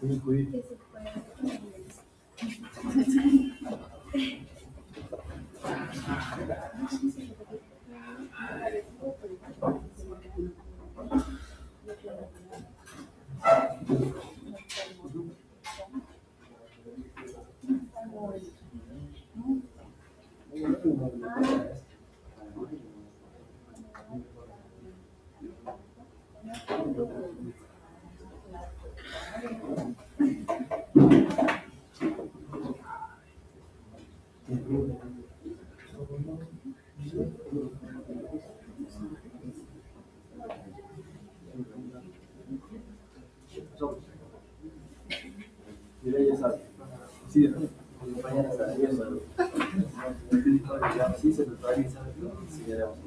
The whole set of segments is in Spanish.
que se puede. Mira, ya sabes. Sí, mañana sabes. Sí, se nos va a avisar. Sí, ya vamos.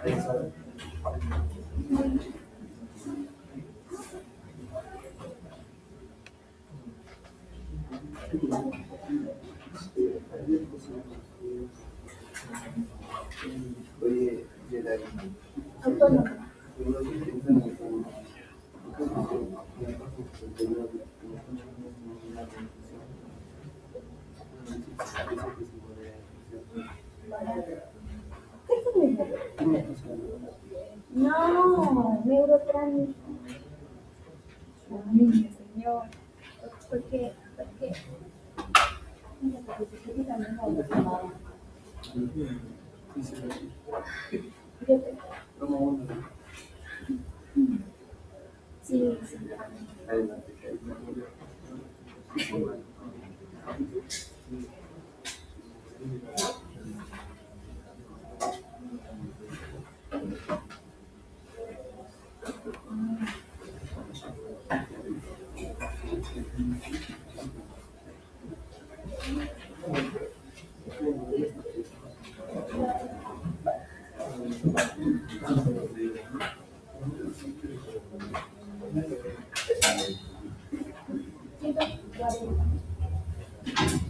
Ahí sabes. Oye, Gerard. Autónomo. ¿Qué es un No, neurotránsito. Ay, señor. ¿Por qué? ¿Por qué? Yo te... Sí, sí.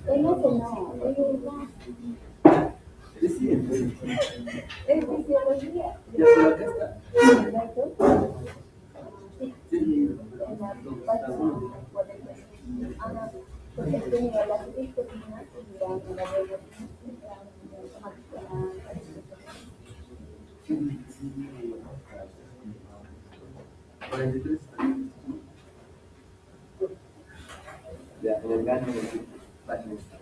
Él no se no, es fisiología. Ya solo acá está. Sí, en la parte porque tenía las disciplinas y ya no la veo Ya, en el gancho de página específica.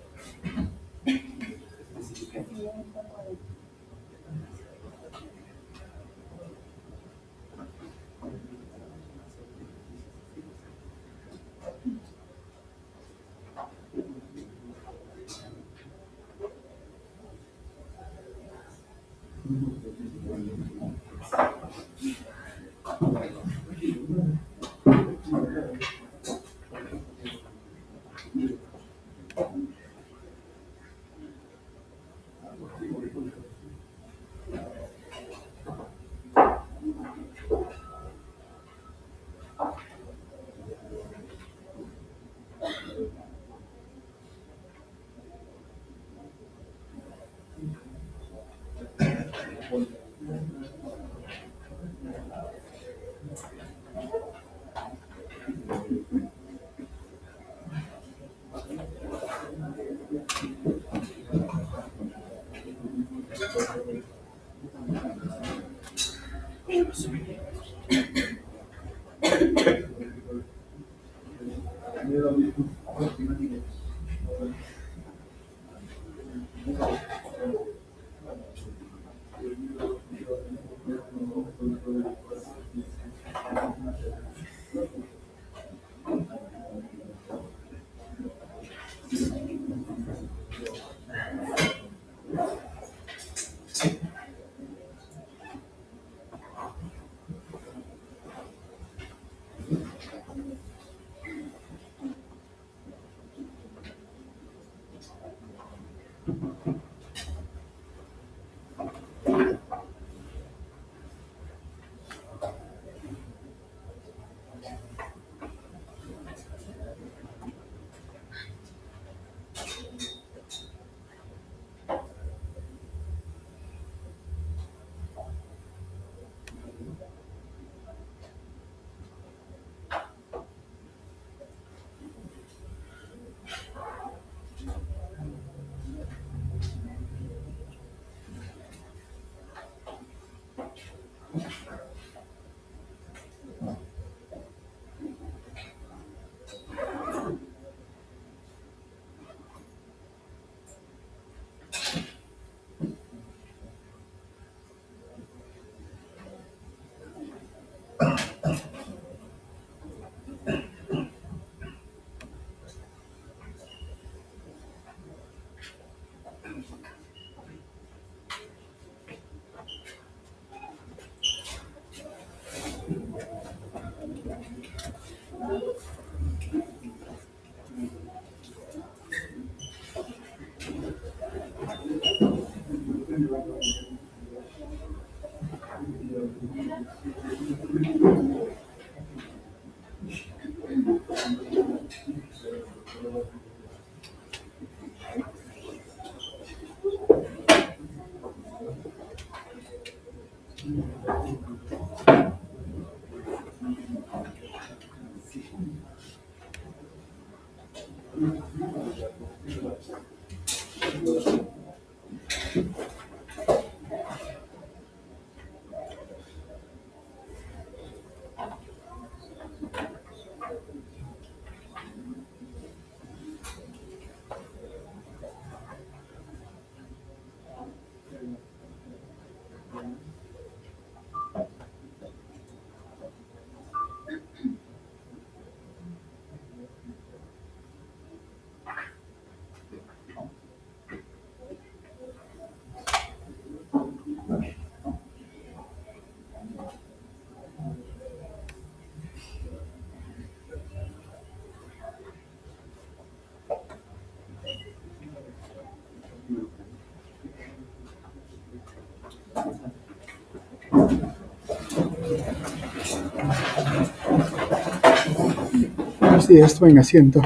Así es, buen asiento.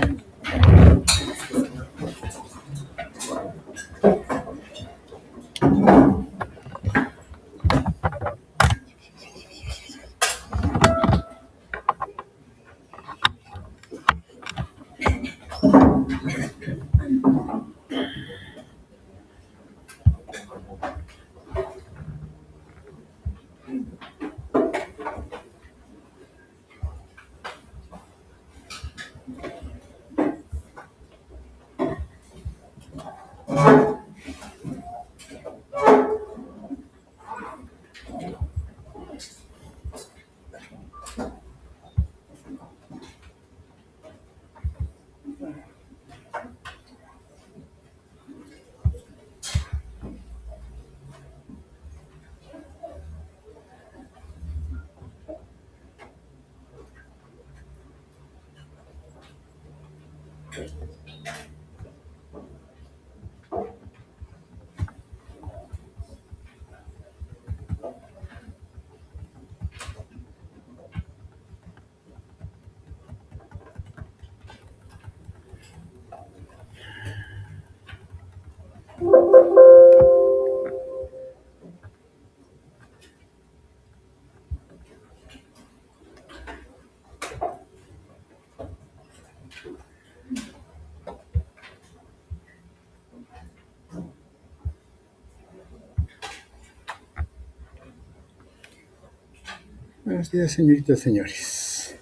Buenos días, señoritas, señores.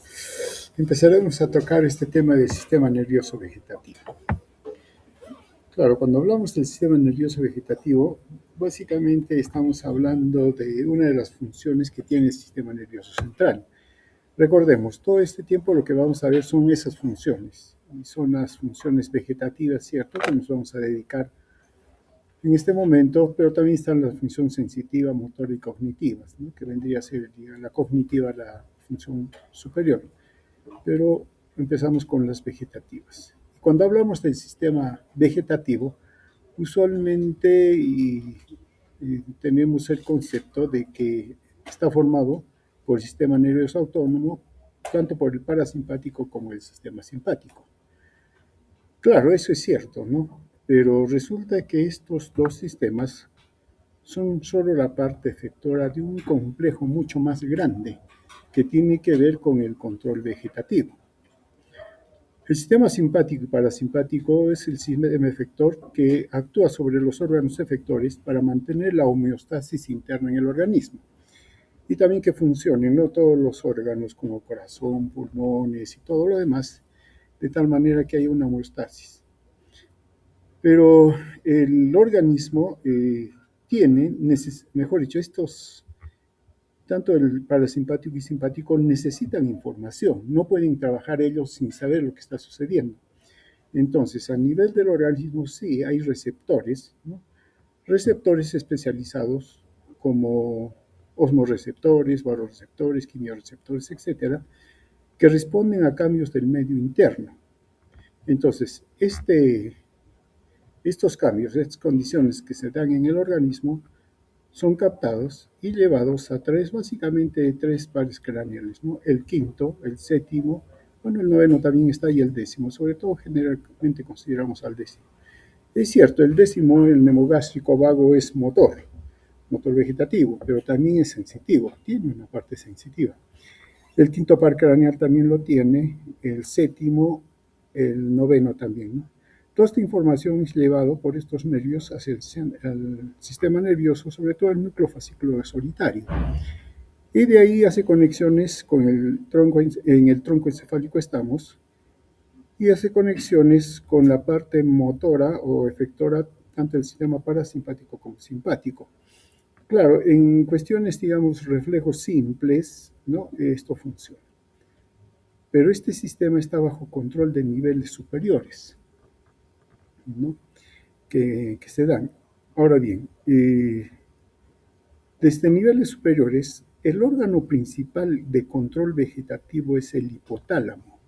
Empezaremos a tocar este tema del sistema nervioso vegetativo. Claro, cuando hablamos del sistema nervioso vegetativo, básicamente estamos hablando de una de las funciones que tiene el sistema nervioso central. Recordemos, todo este tiempo lo que vamos a ver son esas funciones, y son las funciones vegetativas, ¿cierto?, que nos vamos a dedicar en este momento, pero también están las funciones sensitiva, motora y cognitivas, ¿no?, que vendría a ser, digamos, la cognitiva, la función superior. Pero empezamos con las vegetativas. Cuando hablamos del sistema vegetativo, usualmente tenemos el concepto de que está formado por el sistema nervioso autónomo, tanto por el parasimpático como el sistema simpático. Claro, eso es cierto, ¿no? Pero resulta que estos dos sistemas son solo la parte efectora de un complejo mucho más grande que tiene que ver con el control vegetativo. El sistema simpático y parasimpático es el sistema efector que actúa sobre los órganos efectores para mantener la homeostasis interna en el organismo y también que funcionen, ¿no?, todos los órganos como corazón, pulmones y todo lo demás, de tal manera que haya una homeostasis. Pero el organismo tiene, mejor dicho, tanto el parasimpático y simpático necesitan información, no pueden trabajar ellos sin saber lo que está sucediendo. Entonces, a nivel del organismo sí hay receptores, ¿no?, receptores especializados como osmoreceptores, baroreceptores, quimiorreceptores, etcétera, que responden a cambios del medio interno. Entonces, estos cambios, estas condiciones que se dan en el organismo, son captados y llevados a básicamente tres pares craneales, ¿no?, el quinto, el séptimo Bueno, el noveno también está y el décimo, sobre todo generalmente consideramos al décimo. Es cierto, el décimo, el nemogástrico vago, es motor vegetativo, pero también es sensitivo, tiene una parte sensitiva. El quinto par craneal también lo tiene, el séptimo, el noveno también, ¿no? Toda esta información es llevada por estos nervios hacia el sistema nervioso, sobre todo el núcleo fascicular solitario. Y de ahí hace conexiones con el tronco, en el tronco encefálico estamos, y hace conexiones con la parte motora o efectora, tanto del sistema parasimpático como simpático. Claro, en cuestiones, digamos, reflejos simples, ¿no? Esto funciona. Pero este sistema está bajo control de niveles superiores, ¿no? que se dan. Ahora bien, desde niveles superiores, el órgano principal de control vegetativo es el hipotálamo.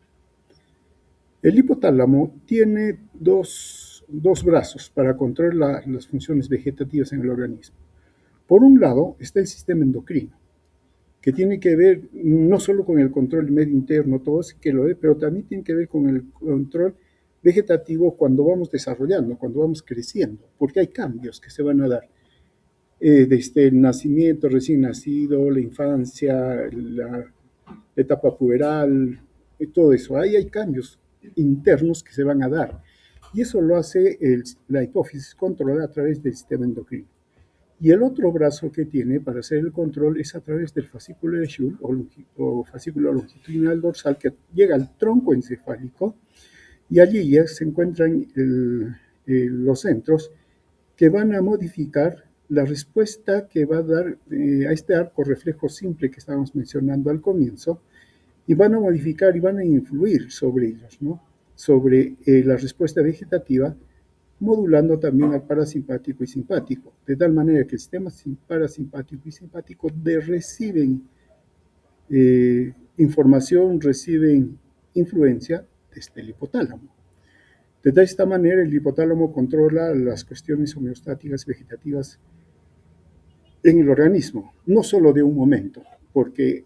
El hipotálamo tiene dos brazos para controlar las funciones vegetativas en el organismo. Por un lado está el sistema endocrino, que tiene que ver no solo con el control medio interno, todo eso que lo ve, pero también tiene que ver con el control vegetativo cuando vamos desarrollando, cuando vamos creciendo, porque hay cambios que se van a dar desde el nacimiento, recién nacido, la infancia, la etapa puberal, y todo eso. Ahí hay cambios internos que se van a dar. Y eso lo hace la hipófisis controlar a través del sistema endocrino. Y el otro brazo que tiene para hacer el control es a través del fascículo de Schultz o fascículo longitudinal dorsal que llega al tronco encefálico y allí ya se encuentran los centros que van a modificar la respuesta que va a dar a este arco reflejo simple que estábamos mencionando al comienzo y van a modificar y van a influir sobre ellos, ¿no? Sobre la respuesta vegetativa, modulando también al parasimpático y simpático, de tal manera que el sistema parasimpático y simpático reciben información, reciben influencia desde el hipotálamo. De esta manera, el hipotálamo controla las cuestiones homeostáticas vegetativas en el organismo, no solo de un momento, porque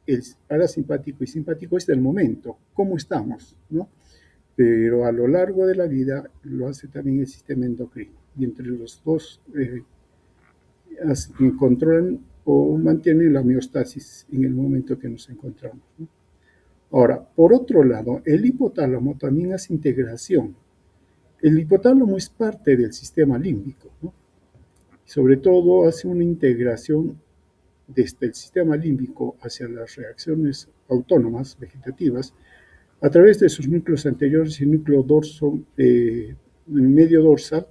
el parasimpático y simpático es del momento, cómo estamos, ¿no? Pero a lo largo de la vida lo hace también el sistema endocrino. Y entre los dos controlan o mantienen la homeostasis en el momento que nos encontramos, ¿no? Ahora, por otro lado, el hipotálamo también hace integración. El hipotálamo es parte del sistema límbico, ¿no? Sobre todo hace una integración desde el sistema límbico hacia las reacciones autónomas vegetativas a través de sus núcleos anteriores y núcleo medio dorsal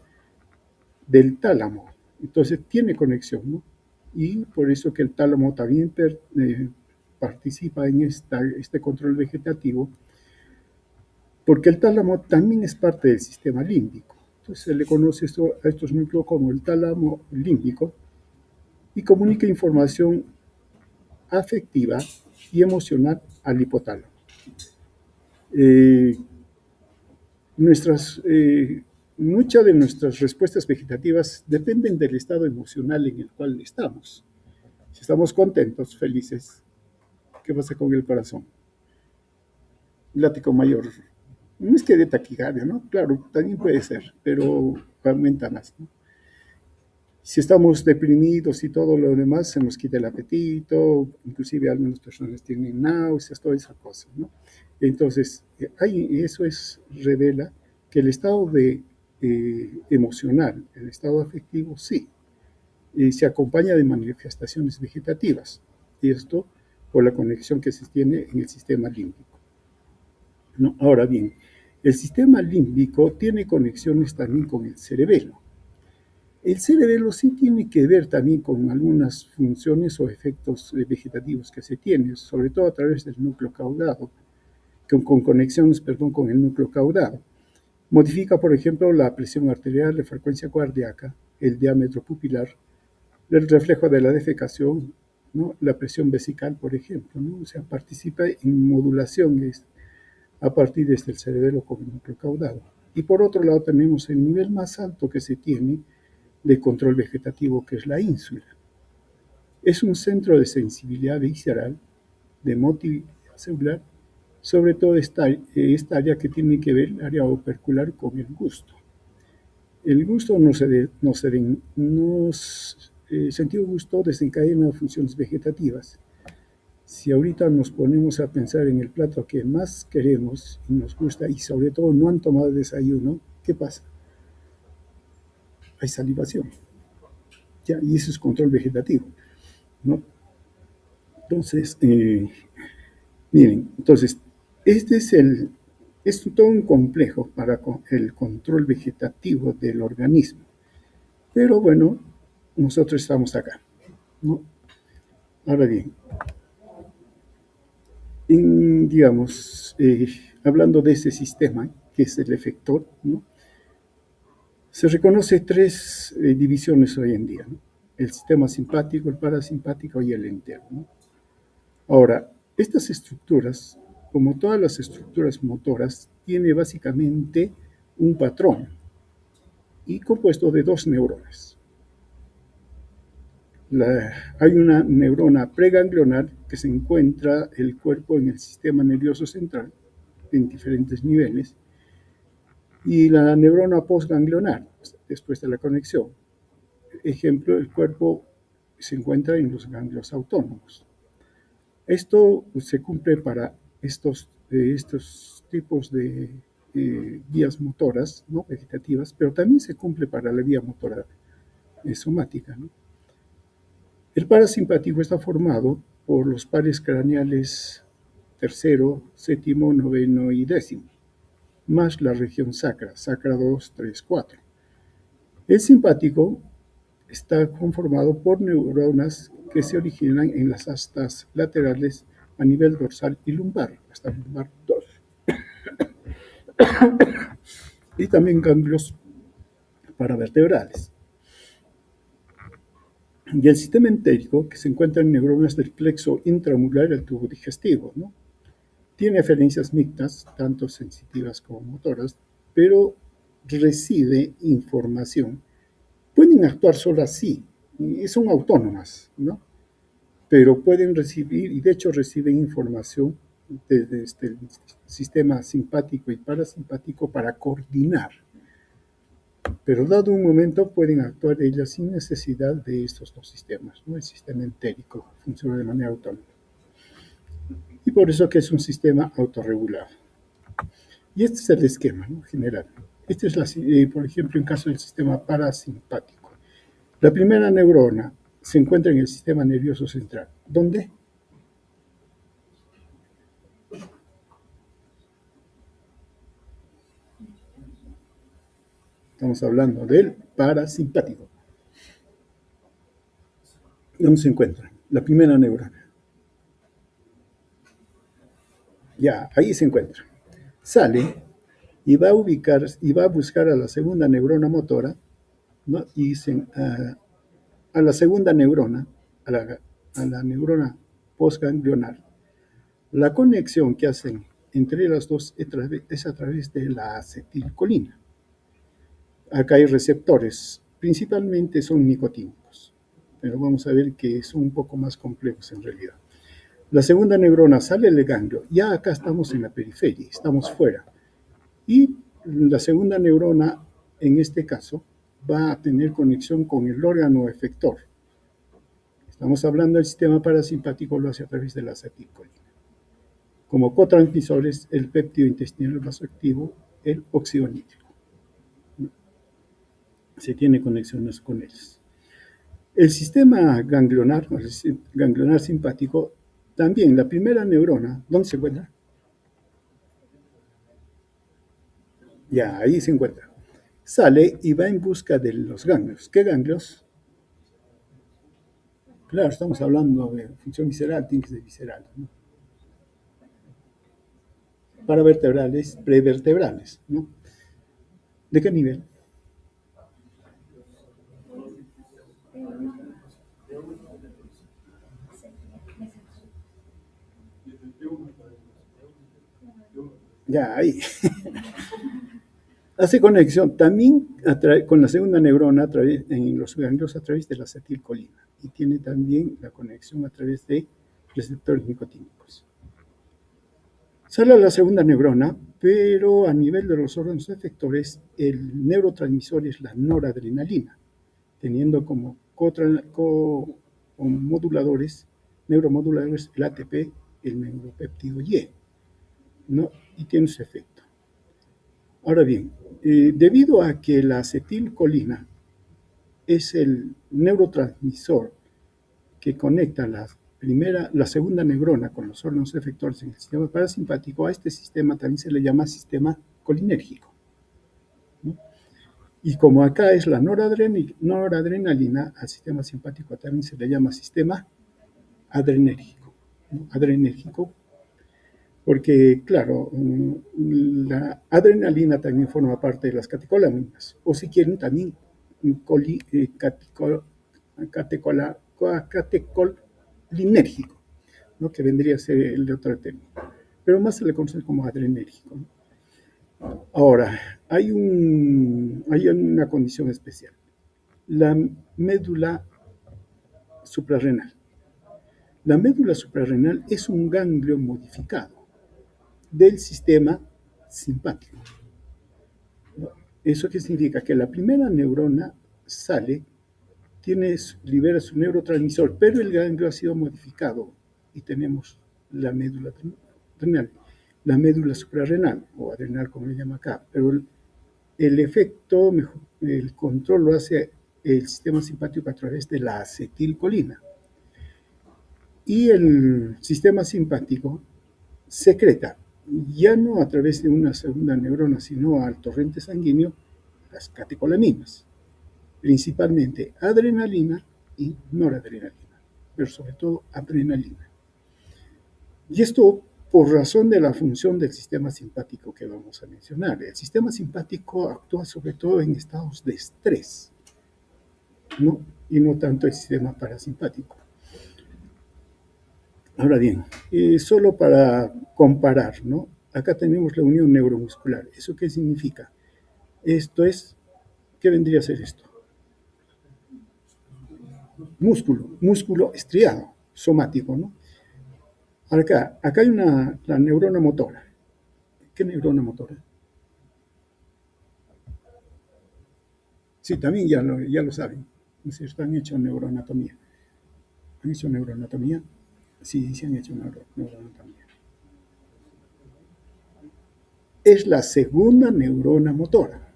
del tálamo. Entonces tiene conexión, ¿no? Y por eso que el tálamo también participa en este control vegetativo, porque el tálamo también es parte del sistema límbico. Entonces se le conoce a estos núcleos como el tálamo límbico y comunica información afectiva y emocional al hipotálamo. Muchas de nuestras respuestas vegetativas dependen del estado emocional en el cual estamos. Si estamos contentos, felices, ¿qué pasa con el corazón? Látigo mayor. No es que de taquicardia, ¿no? Claro, también puede ser, pero aumenta más, ¿no? Si estamos deprimidos y todo lo demás, se nos quita el apetito, inclusive algunas personas tienen náuseas, todas esas cosas, ¿no? Entonces, eso revela que el estado emocional, el estado afectivo, sí, se acompaña de manifestaciones vegetativas, y esto por la conexión que se tiene en el sistema límbico, ¿no? Ahora bien, el sistema límbico tiene conexiones también con el cerebelo. El cerebelo sí tiene que ver también con algunas funciones o efectos vegetativos que se tienen, sobre todo a través del núcleo caudado, con conexiones, con el núcleo caudado. Modifica, por ejemplo, la presión arterial, la frecuencia cardíaca, el diámetro pupilar, el reflejo de la defecación, ¿no? La presión vesical, por ejemplo, ¿no? O sea, participa en modulaciones a partir del cerebelo con el núcleo caudado. Y por otro lado tenemos el nivel más alto que se tiene de control vegetativo, que es la ínsula. Es un centro de sensibilidad visceral, de motilidad celular sobre todo esta área que tiene que ver, el área opercular, con el gusto. El gusto sentido gusto desencadena funciones vegetativas. Si ahorita nos ponemos a pensar en el plato que más queremos y nos gusta, y sobre todo no han tomado desayuno, ¿qué pasa? Hay salivación. ¿Ya? Y eso es control vegetativo, ¿no? Entonces, miren, es todo un complejo para el control vegetativo del organismo. Pero bueno, nosotros estamos acá, ¿no? Ahora bien, digamos, hablando de ese sistema, que es el efector, ¿no? Se reconoce tres divisiones hoy en día, ¿no? El sistema simpático, el parasimpático y el entero, ¿no? Ahora, estas estructuras, como todas las estructuras motoras, tiene básicamente un patrón y compuesto de dos neuronas. Hay una neurona preganglionar que se encuentra el cuerpo en el sistema nervioso central en diferentes niveles, y la neurona postganglionar después de la conexión. Ejemplo, el cuerpo se encuentra en los ganglios autónomos. Esto se cumple para estos tipos de vías motoras, ¿no?, vegetativas, pero también se cumple para la vía motora somática, ¿no? El parasimpático está formado por los pares craneales tercero, séptimo, noveno y décimo, más la región sacra, sacra 2, 3, 4. El simpático está conformado por neuronas que se originan en las astas laterales a nivel dorsal y lumbar, hasta lumbar 2. Y también ganglios paravertebrales. Y el sistema entérico, que se encuentra en neuronas del plexo intramuscular del tubo digestivo, ¿no? Tiene aferencias mixtas, tanto sensitivas como motoras, pero recibe información. Pueden actuar solas, sí, y son autónomas, ¿no? Pero pueden recibir, y de hecho reciben información desde el sistema simpático y parasimpático para coordinar. Pero dado un momento pueden actuar ellas sin necesidad de estos dos sistemas, ¿no? El sistema entérico funciona de manera autónoma. Y por eso que es un sistema autorregulado. Y este es el esquema, ¿no?, general. Este es, por ejemplo, en caso del sistema parasimpático. La primera neurona se encuentra en el sistema nervioso central. ¿Dónde? Estamos hablando del parasimpático. ¿Dónde se encuentra? La primera neurona. Ya, ahí se encuentra. Sale y va a buscar a la segunda neurona motora, ¿no? Y a la segunda neurona, a la neurona postganglionar. La conexión que hacen entre las dos es a través de la acetilcolina. Acá hay receptores, principalmente son nicotínicos, pero vamos a ver que son un poco más complejos en realidad. La segunda neurona sale del ganglio, ya acá estamos en la periferia, estamos fuera. Y la segunda neurona, en este caso, va a tener conexión con el órgano efector. Estamos hablando del sistema parasimpático, lo hace a través de la acetilcolina. Como cotransmisores, el péptido intestinal vasoactivo, el óxido nítrico. Se tiene conexiones con ellos. El sistema ganglionar, el ganglionar simpático, también la primera neurona, ¿dónde se encuentra? Ya, ahí se encuentra. Sale y va en busca de los ganglios. ¿Qué ganglios? Claro, estamos hablando de función visceral, tiene que ser visceral, ¿no? Paravertebrales, prevertebrales, ¿no? ¿De qué nivel? Ya, ahí. Hace conexión también con la segunda neurona en los ganglios a través de la acetilcolina, y tiene también la conexión a través de receptores nicotínicos. Sale la segunda neurona, pero a nivel de los órganos efectores, el neurotransmisor es la noradrenalina, teniendo como moduladores, neuromoduladores el ATP, el neuropéptido Y, ¿no? Y tiene su efecto. Ahora bien, debido a que la acetilcolina es el neurotransmisor que conecta la segunda neurona con los órganos efectores en el sistema parasimpático, a este sistema también se le llama sistema colinérgico, ¿no? Y como acá es la noradrenalina, al sistema simpático también se le llama sistema adrenérgico, ¿no? Adrenérgico, porque, claro, la adrenalina también forma parte de las catecolaminas, o si quieren también catecolinérgico, ¿no? Que vendría a ser el de otro término, pero más se le conoce como adrenérgico, ¿no? Ahora, hay una condición especial, la médula suprarrenal. La médula suprarrenal es un ganglio modificado del sistema simpático. ¿Eso qué significa? Que la primera neurona sale, libera su neurotransmisor, pero el ganglio ha sido modificado y tenemos la médula renal, la médula suprarrenal, o adrenal como le llama acá, pero el efecto, el control lo hace el sistema simpático a través de la acetilcolina. Y el sistema simpático secreta, ya no a través de una segunda neurona, sino al torrente sanguíneo, las catecolaminas, principalmente adrenalina y noradrenalina, pero sobre todo adrenalina. Y esto por razón de la función del sistema simpático que vamos a mencionar. El sistema simpático actúa sobre todo en estados de estrés, ¿no? Y no tanto el sistema parasimpático. Ahora bien, solo para comparar, ¿no? Acá tenemos la unión neuromuscular. ¿Eso qué significa? Esto es, ¿qué vendría a ser esto? Músculo estriado, somático, ¿no? Acá hay la neurona motora. ¿Qué neurona motora? Sí, también ya lo saben. ¿No es cierto? Han hecho neuroanatomía. ¿Han hecho neuroanatomía? Sí, sí han hecho neuroanatomía. Es la segunda neurona motora.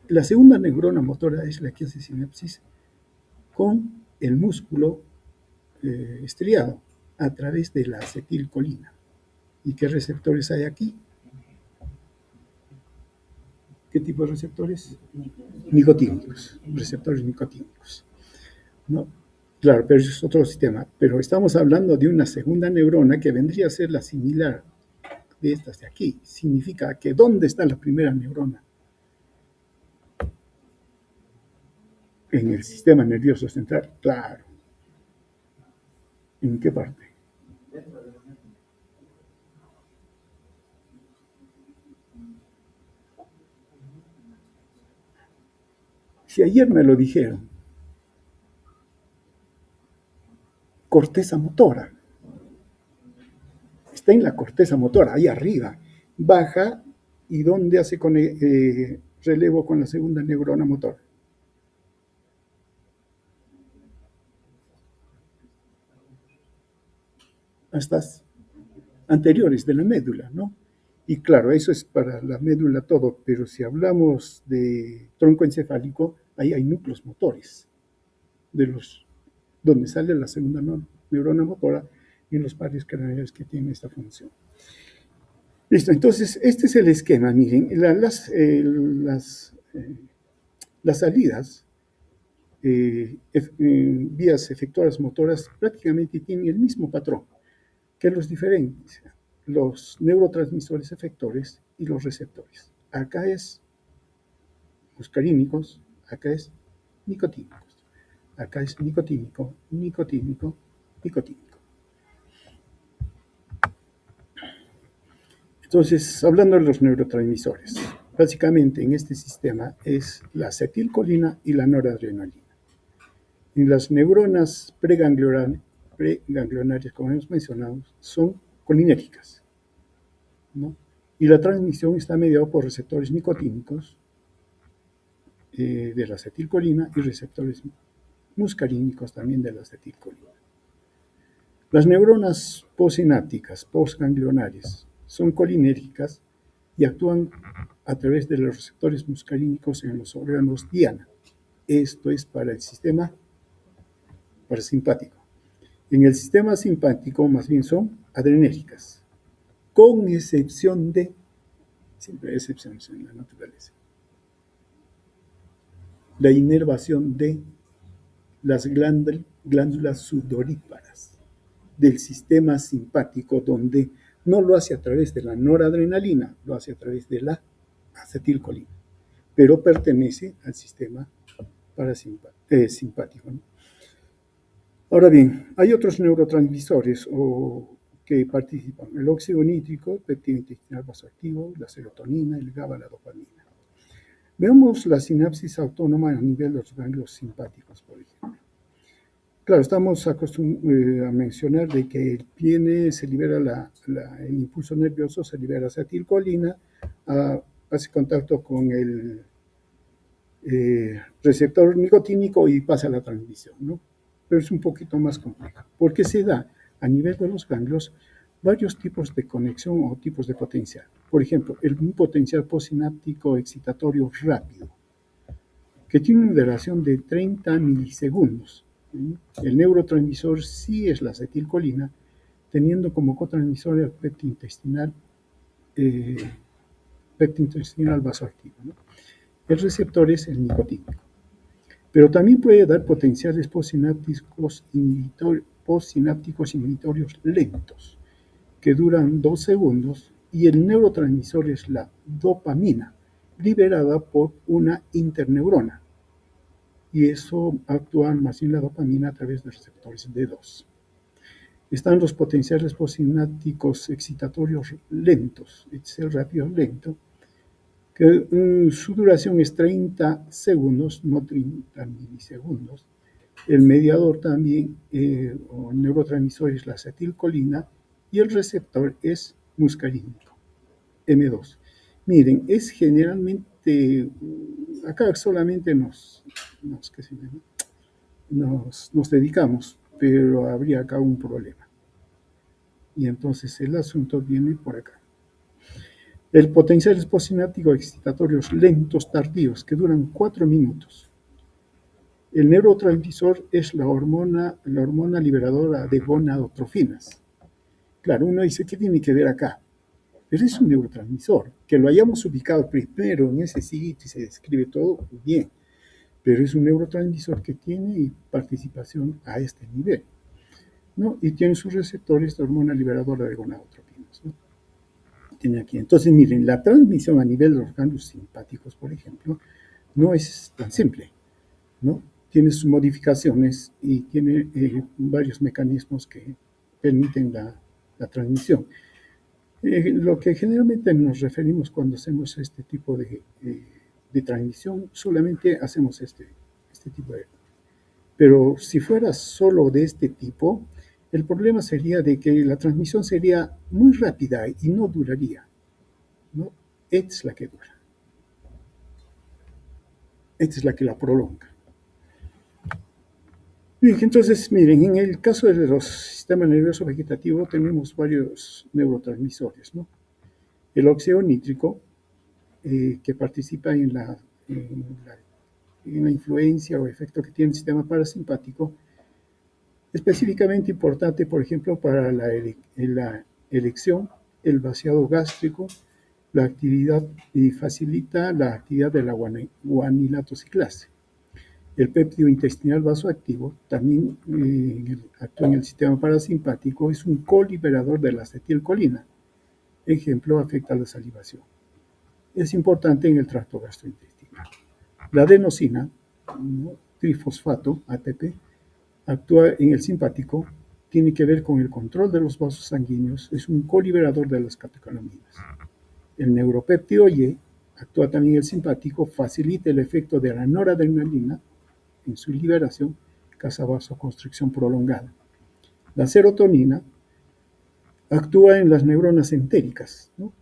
La segunda neurona motora es la que hace sinapsis con el músculo estriado a través de la acetilcolina. ¿Y qué receptores hay aquí? ¿Qué tipo de receptores? Nicotínicos, receptores nicotínicos, ¿no? Claro, pero eso es otro sistema. Pero estamos hablando de una segunda neurona que vendría a ser la similar de estas de aquí. Significa que ¿dónde está la primera neurona? En el sistema nervioso central, claro. ¿En qué parte? Si ayer me lo dijeron, corteza motora. Está en la corteza motora, ahí arriba. Baja y ¿dónde hace relevo con la segunda neurona motora? Estas anteriores de la médula, ¿no? Y claro, eso es para la médula todo, pero si hablamos de tronco encefálico, ahí hay núcleos motores, donde sale la segunda neurona motora y en los pares craneales que tienen esta función. Listo, entonces este es el esquema, miren, las salidas, vías efectoras motoras prácticamente tienen el mismo patrón. ¿Qué los diferencia? Los neurotransmisores efectores y los receptores. Acá es muscarínicos, acá es nicotínicos. Acá es nicotínico, nicotínico, nicotínico. Entonces, hablando de los neurotransmisores, básicamente en este sistema es la acetilcolina y la noradrenalina. Y las neuronas preganglionarias, como hemos mencionado, son colinérgicas. ¿no? Y la transmisión está mediada por receptores nicotínicos de la acetilcolina y receptores muscarínicos también de la acetilcolina. Las neuronas postsinápticas, postganglionares, son colinérgicas y actúan a través de los receptores muscarínicos en los órganos diana. Esto es para el sistema parasimpático. En el sistema simpático más bien son adrenérgicas, con excepción de, siempre hay excepciones en la naturaleza, la inervación de las glándulas sudoríparas del sistema simpático, donde no lo hace a través de la noradrenalina, lo hace a través de la acetilcolina, pero pertenece al sistema simpático, ¿no? Ahora bien, hay otros neurotransmisores que participan: el óxido nítrico, el péptido intestinal vasoactivo, la serotonina, el GABA, la dopamina. Veamos la sinapsis autónoma a nivel de los ganglios simpáticos, por ejemplo. Claro, estamos acostumbrados a mencionar de que se libera el impulso nervioso, se libera acetilcolina, hace contacto con el receptor nicotínico y pasa a la transmisión, ¿no? Pero es un poquito más complejo, porque se da a nivel de los ganglios varios tipos de conexión o tipos de potencial. Por ejemplo, un potencial postsináptico excitatorio rápido, que tiene una duración de 30 milisegundos. El neurotransmisor sí es la acetilcolina, teniendo como cotransmisor el péptido intestinal vasoactivo, ¿no? El receptor es el nicotínico. Pero también puede dar potenciales postsinápticos inhibitorios lentos, que duran 2 segundos, y el neurotransmisor es la dopamina, liberada por una interneurona. Y eso actúa más bien la dopamina a través de receptores D2. Están los potenciales postsinápticos excitatorios lentos, es el rápido lento, que su duración es 30 segundos, no 30 milisegundos. El mediador también, o el neurotransmisor, es la acetilcolina, y el receptor es muscarínico, M2. Miren, es generalmente, acá solamente nos dedicamos, pero habría acá un problema. Y entonces el asunto viene por acá. El potencial es postsináptico excitatorios lentos tardíos, que duran 4 minutos. El neurotransmisor es la hormona liberadora de gonadotrofinas. Claro, uno dice, ¿qué tiene que ver acá? Pero es un neurotransmisor. Que lo hayamos ubicado primero en ese sitio y se describe todo, bien. Pero es un neurotransmisor que tiene participación a este nivel, ¿no? Y tiene sus receptores de hormona liberadora de gonadotrofinas, ¿no? Tiene aquí. Entonces, miren, la transmisión a nivel de los ganglios simpáticos, por ejemplo, no es tan simple, ¿no? Tiene sus modificaciones y tiene varios mecanismos que permiten la transmisión. Lo que generalmente nos referimos cuando hacemos este tipo de transmisión, solamente hacemos este tipo de... Pero si fuera solo de este tipo, el problema sería de que la transmisión sería muy rápida y no duraría, ¿no? Esta es la que dura. Esta es la que la prolonga. Bien, entonces, miren, en el caso de los sistemas nervioso vegetativo tenemos varios neurotransmisores, ¿no? El óxido nítrico, que participa en la influencia o efecto que tiene el sistema parasimpático, específicamente importante, por ejemplo, para la erección, el vaciado gástrico, la actividad, y facilita la actividad de la guanilatociclasa. El péptido intestinal vasoactivo también actúa en el sistema parasimpático, es un coliberador de la acetilcolina. Ejemplo, afecta la salivación. Es importante en el tracto gastrointestinal. La adenosina, ¿no? Trifosfato, ATP, actúa en el simpático, tiene que ver con el control de los vasos sanguíneos, es un coliberador de las catecolaminas. El neuropéptido Y actúa también en el simpático, facilita el efecto de la noradrenalina en su liberación, causa vasoconstricción prolongada. La serotonina actúa en las neuronas entéricas, ¿no?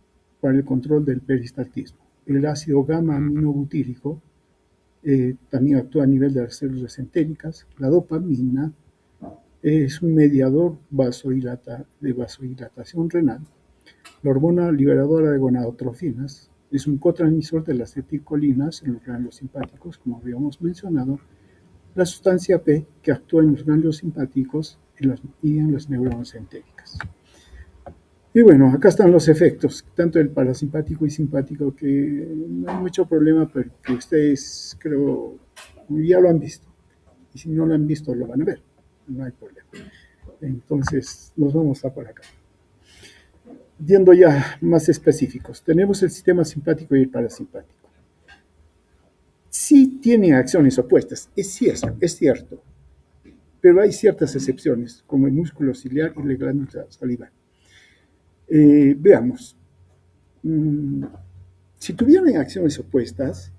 para el control del peristaltismo. El ácido gamma-aminobutírico también actúa a nivel de las células entéricas. La dopamina es un mediador de vasodilatación renal. La hormona liberadora de gonadotrofinas es un cotransmisor de las acetilcolinas en los ganglios simpáticos, como habíamos mencionado. La sustancia P, que actúa en los ganglios simpáticos y en las neuronas entéricas. Y bueno, acá están los efectos, tanto el parasimpático y simpático, que no hay mucho problema, porque ustedes creo ya lo han visto. Y si no lo han visto, lo van a ver. No hay problema. Entonces, nos vamos a por acá. Yendo ya más específicos, tenemos el sistema simpático y el parasimpático. Sí tienen acciones opuestas, es cierto, pero hay ciertas excepciones, como el músculo ciliar y la glándula salivar. Veamos, si tuvieran acciones opuestas,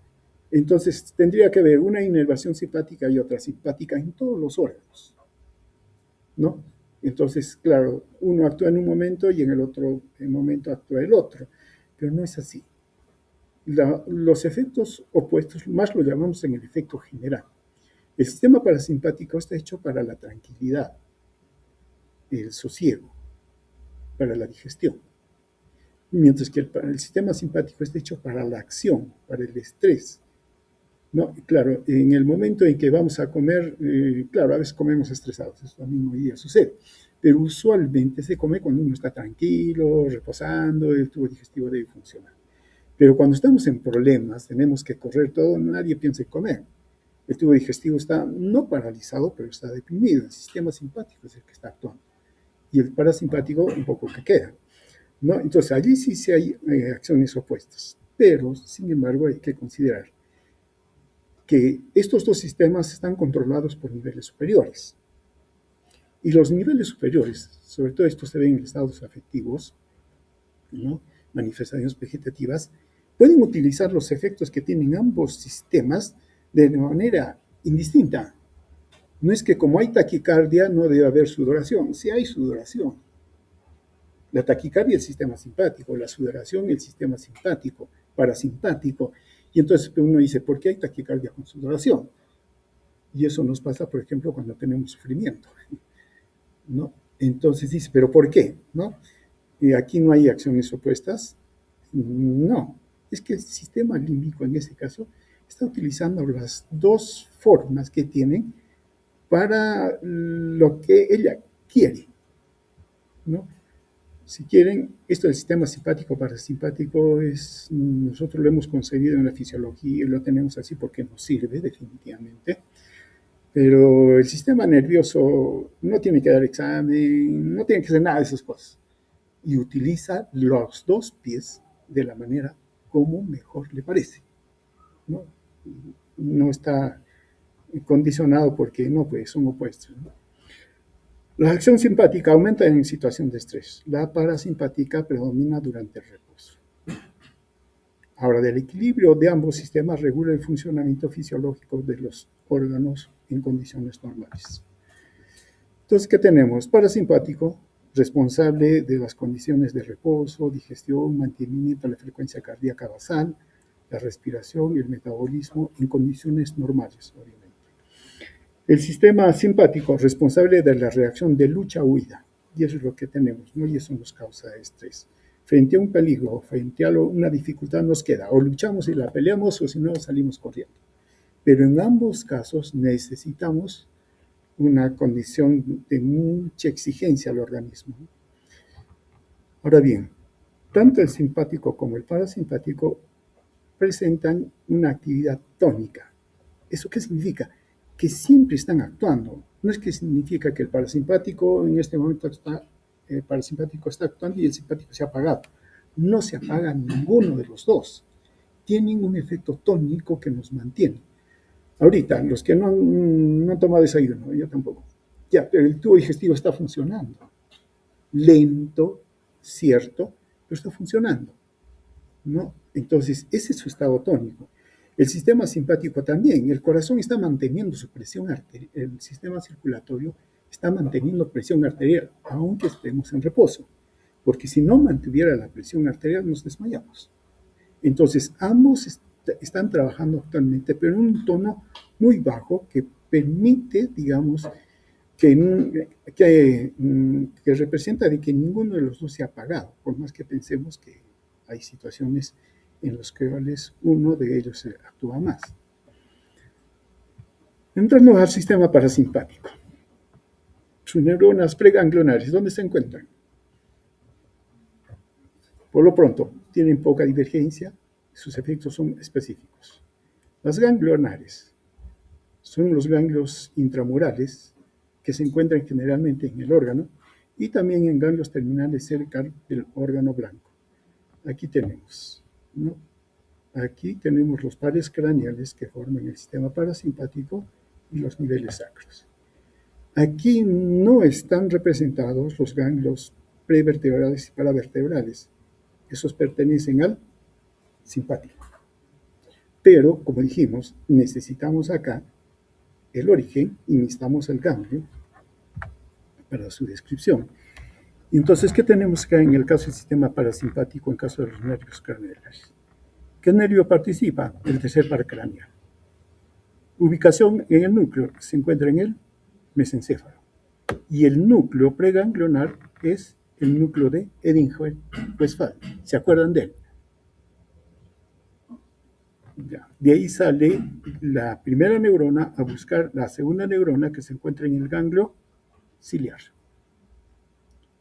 entonces tendría que haber una inervación simpática y otra simpática en todos los órganos, ¿no? Entonces, claro, uno actúa en un momento y en el otro momento actúa el otro, pero no es así. Los efectos opuestos más lo llamamos en el efecto general. El sistema parasimpático está hecho para la tranquilidad, el sosiego, para la digestión, mientras que el sistema simpático está hecho para la acción, para el estrés. No, claro, en el momento en que vamos a comer, claro, a veces comemos estresados, eso también hoy día sucede, pero usualmente se come cuando uno está tranquilo, reposando, el tubo digestivo debe funcionar. Pero cuando estamos en problemas, tenemos que correr todo, nadie piensa en comer. El tubo digestivo está no paralizado, pero está deprimido. El sistema simpático es el que está actuando. Y el parasimpático un poco que queda, ¿no? Entonces, allí sí hay acciones opuestas. Pero, sin embargo, hay que considerar que estos dos sistemas están controlados por niveles superiores. Y los niveles superiores, sobre todo estos se ven en estados afectivos, ¿no? Manifestaciones vegetativas, pueden utilizar los efectos que tienen ambos sistemas de manera indistinta. No es que como hay taquicardia no debe haber sudoración, sí hay sudoración. La taquicardia es el sistema simpático, la sudoración el sistema simpático, parasimpático. Y entonces uno dice, ¿por qué hay taquicardia con sudoración? Y eso nos pasa, por ejemplo, cuando tenemos sufrimiento, ¿no? Entonces dice, ¿pero por qué? ¿No? Y aquí no hay acciones opuestas. No, es que el sistema límbico en este caso está utilizando las dos formas que tienen para lo que ella quiere, ¿no? Si quieren, esto del sistema simpático parasimpático nosotros lo hemos concebido en la fisiología y lo tenemos así porque nos sirve definitivamente, pero el sistema nervioso no tiene que dar examen, no tiene que hacer nada de esas cosas, y utiliza los dos pies de la manera como mejor le parece, ¿no? No está condicionado porque no, pues son opuestos, ¿no? La acción simpática aumenta en situación de estrés. La parasimpática predomina durante el reposo. Ahora, del equilibrio de ambos sistemas regula el funcionamiento fisiológico de los órganos en condiciones normales. Entonces, ¿qué tenemos? Parasimpático, responsable de las condiciones de reposo, digestión, mantenimiento de la frecuencia cardíaca basal, la respiración y el metabolismo en condiciones normales, obviamente. El sistema simpático, responsable de la reacción de lucha-huida, y eso es lo que tenemos, ¿no? Y eso nos causa estrés. Frente a un peligro, frente a una dificultad nos queda, o luchamos y la peleamos, o si no, salimos corriendo. Pero en ambos casos necesitamos una condición de mucha exigencia al organismo. Ahora bien, tanto el simpático como el parasimpático presentan una actividad tónica. ¿Eso qué significa? Que siempre están actuando. No es que significa que el parasimpático en este momento el parasimpático está actuando y el simpático se ha apagado. No se apaga ninguno de los dos. Tienen un efecto tónico que nos mantiene. Ahorita, los que no han tomado desayuno, yo tampoco, ya, pero el tubo digestivo está funcionando. Lento, cierto, pero está funcionando, ¿no? Entonces, ese es su estado tónico. El sistema simpático también, el corazón está manteniendo su presión arterial, el sistema circulatorio está manteniendo presión arterial, aunque estemos en reposo. porque si no mantuviera la presión arterial nos desmayamos. Entonces, ambos están trabajando actualmente, pero en un tono muy bajo que permite, digamos, que representa de que ninguno de los dos se ha apagado, por más que pensemos que hay situaciones en las cuales uno de ellos actúa más. Entrando al sistema parasimpático. Sus neuronas preganglionares, ¿dónde se encuentran? Por lo pronto, tienen poca divergencia, sus efectos son específicos. Las ganglionares son los ganglios intramurales que se encuentran generalmente en el órgano y también en ganglios terminales cerca del órgano blanco. Aquí tenemos, ¿no? Aquí tenemos los pares craneales que forman el sistema parasimpático y los niveles sacros. Aquí no están representados los ganglios prevertebrales y paravertebrales. Esos pertenecen al simpático. Pero, como dijimos, necesitamos acá el origen y necesitamos el ganglio para su descripción. Y entonces, ¿qué tenemos acá en el caso del sistema parasimpático en caso de los nervios craneales? ¿Qué nervio participa? El tercer par craneal. Ubicación en el núcleo se encuentra en el mesencéfalo. Y el núcleo preganglionar es el núcleo de Eddington-Westphal. ¿Se acuerdan de él? Ya. De ahí sale la primera neurona a buscar la segunda neurona que se encuentra en el ganglio ciliar.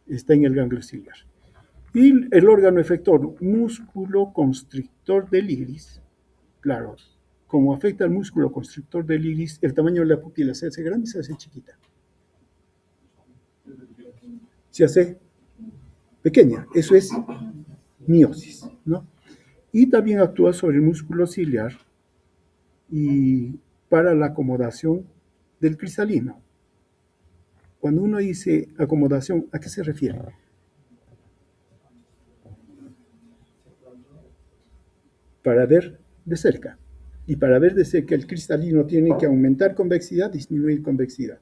Está en el ganglio ciliar. Y el órgano efector, músculo constrictor del iris, claro, como afecta al músculo constrictor del iris, el tamaño de la pupila se hace grande, se hace chiquita. Se hace pequeña, eso es miosis, ¿no? Y también actúa sobre el músculo ciliar y para la acomodación del cristalino. Cuando uno dice acomodación, ¿a qué se refiere? Para ver de cerca. Y para ver de cerca, el cristalino tiene que aumentar convexidad, disminuir convexidad.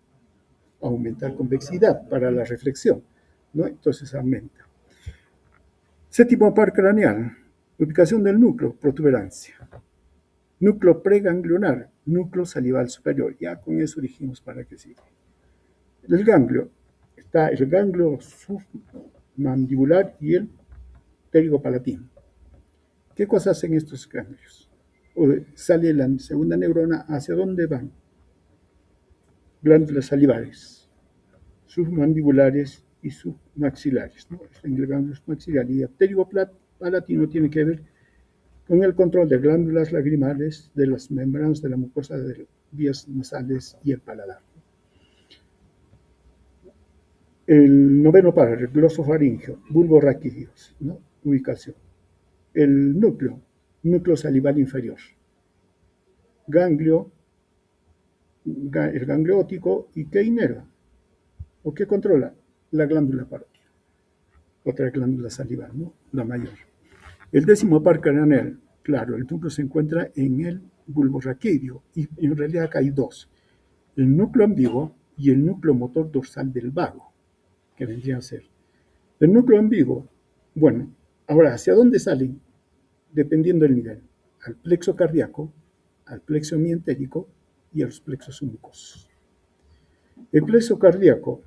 Aumentar convexidad para la reflexión, ¿no? Entonces aumenta. Séptimo par craneal, ubicación del núcleo, protuberancia. Núcleo preganglionar, núcleo salival superior. Ya con eso dijimos para qué sirve. El ganglio, está el ganglio submandibular y el pterigopalatino. ¿Qué cosas hacen estos ganglios? Sale la segunda neurona, ¿hacia dónde van? Glándulas salivares, submandibulares y submaxilares, ¿no? En el ganglio maxilar. Y el pterigopalatino tiene que ver con el control de glándulas lagrimales, de las membranas de la mucosa de vías nasales y el paladar. El noveno par, el glosofaringeo, bulbo raquídeos, ¿no? Ubicación. El núcleo salival inferior. Ganglio, el ganglio óptico, ¿y qué inerva? ¿O qué controla? La glándula parótida. Otra glándula salival, ¿no? La mayor. El décimo par craneal, claro, el núcleo se encuentra en el bulbo raquídeo y en realidad acá hay dos. El núcleo ambiguo y el núcleo motor dorsal del vago, que vendría a ser. El núcleo ambiguo, bueno, ahora, ¿hacia dónde salen? Dependiendo del nivel. Al plexo cardíaco, al plexo mientérico y a los plexos submucosos. El plexo cardíaco,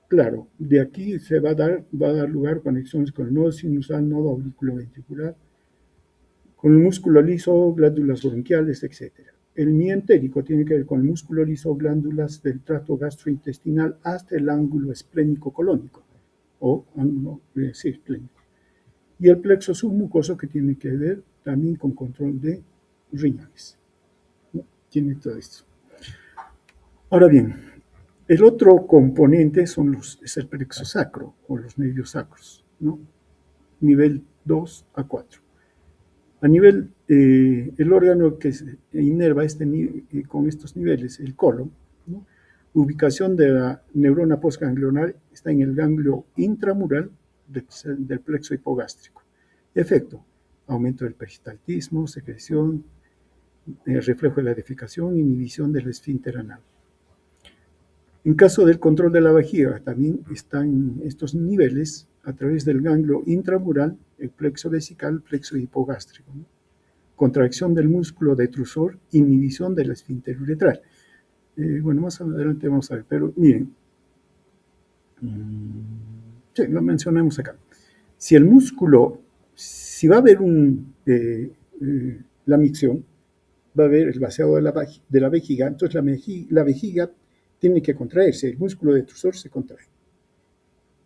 claro, de aquí se va a dar lugar conexiones con el nodo sinusal, nodo auriculoventricular, con el músculo liso, glándulas bronquiales, etc. El mientérico tiene que ver con el músculo liso, glándulas del tracto gastrointestinal hasta el ángulo esplénico colónico, o ángulo esplénico. Y el plexo submucoso que tiene que ver también con control de riñones, ¿no? Tiene todo esto. Ahora bien, el otro componente es el plexo sacro o los nervios sacros, ¿no? Nivel 2 a 4. A nivel, el órgano que se inerva con estos niveles, el colon, ¿no? Ubicación de la neurona postganglionar está en el ganglio intramural del plexo hipogástrico. Efecto: aumento del peristaltismo, secreción, reflejo de la defecación, inhibición del esfínter anal. En caso del control de la vejiga, también están estos niveles a través del ganglio intramural, el plexo vesical, plexo hipogástrico, ¿no? Contracción del músculo detrusor, inhibición del esfínter uretral. Bueno, más adelante vamos a ver, pero miren, sí, lo mencionamos acá. Si el músculo, si va a haber la micción, va a haber el vaciado de la vejiga, entonces la vejiga tiene que contraerse, el músculo detrusor se contrae.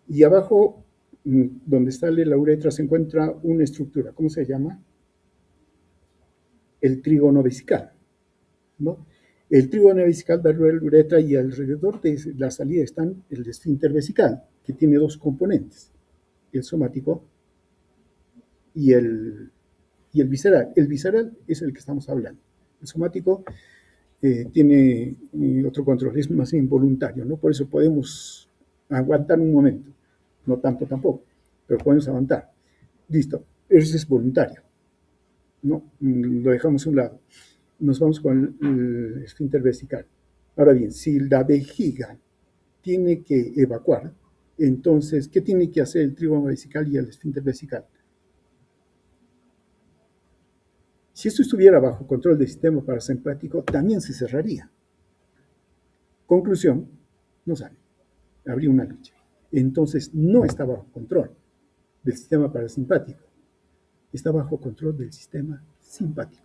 Y abajo, donde sale la uretra, se encuentra una estructura, ¿cómo se llama? El trígono vesical, ¿no? El trígono vesical da la uretra y alrededor de la salida están el esfínter vesical, que tiene dos componentes, el somático y el visceral. El visceral es el que estamos hablando. El somático tiene otro control, es más involuntario, ¿no? Por eso podemos aguantar un momento, no tanto tampoco, pero podemos aguantar. Listo, eso es voluntario, ¿no? Lo dejamos a un lado. Nos vamos con el esfínter vesical. Ahora bien, si la vejiga tiene que evacuar, entonces, ¿qué tiene que hacer el trígono vesical y el esfínter vesical? Si esto estuviera bajo control del sistema parasimpático, también se cerraría. Conclusión, no sale. Habría una lucha. Entonces, no está bajo control del sistema parasimpático. Está bajo control del sistema simpático.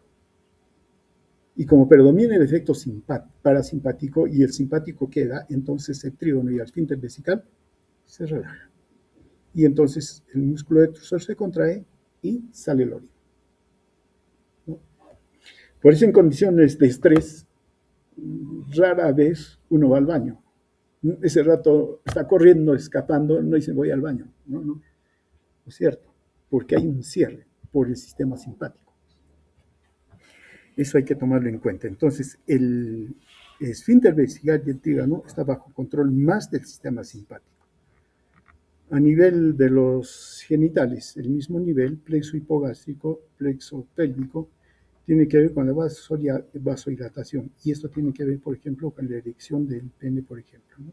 Y como predomina el efecto parasimpático y el simpático queda, entonces el trígono y el esfínter vesical se relaja. Y entonces el músculo detrusor se contrae y sale el orina, ¿no? Por eso en condiciones de estrés, rara vez uno va al baño. Ese rato está corriendo, escapando, no dice voy al baño. No es cierto, porque hay un cierre por el sistema simpático. Eso hay que tomarlo en cuenta. Entonces, el esfínter vesical y el trígono está bajo control más del sistema simpático. A nivel de los genitales, el mismo nivel, plexo hipogástrico, plexo pélvico, tiene que ver con la vasodilatación. Y esto tiene que ver, por ejemplo, con la erección del pene, por ejemplo, ¿no?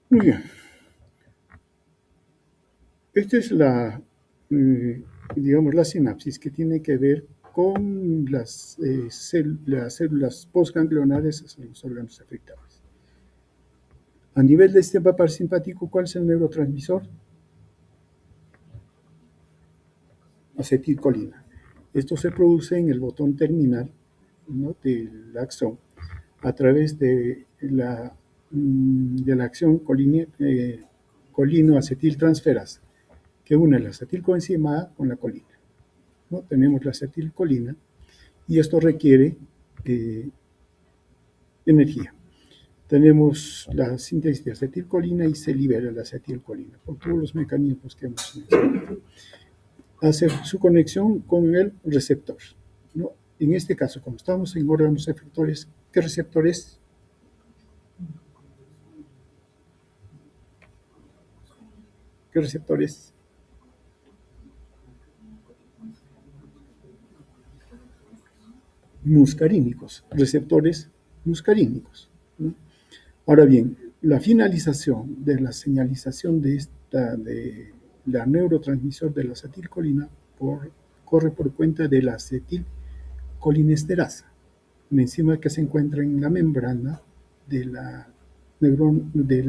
Muy bien. Esta es digamos, la sinapsis que tiene que ver con las células postganglionares hacia los órganos afectados. A nivel del sistema parasimpático, ¿cuál es el neurotransmisor? Acetilcolina. Esto se produce en el botón terminal, ¿no?, del axón a través de la acción colino-acetiltransferasa, que une la acetilcoenzima A con la colina, ¿no? Tenemos la acetilcolina y esto requiere energía. Tenemos la síntesis de acetilcolina y se libera la acetilcolina por todos los mecanismos que hemos mencionado. Hace su conexión con el receptor, ¿no? En este caso, como estamos en órganos efectores, ¿qué receptores? ¿Qué receptores? Muscarínicos, receptores muscarínicos, ¿no? Ahora bien, la finalización de la señalización de la neurotransmisor de la acetilcolina corre por cuenta de la acetilcolinesterasa, una enzima que se encuentra en la membrana del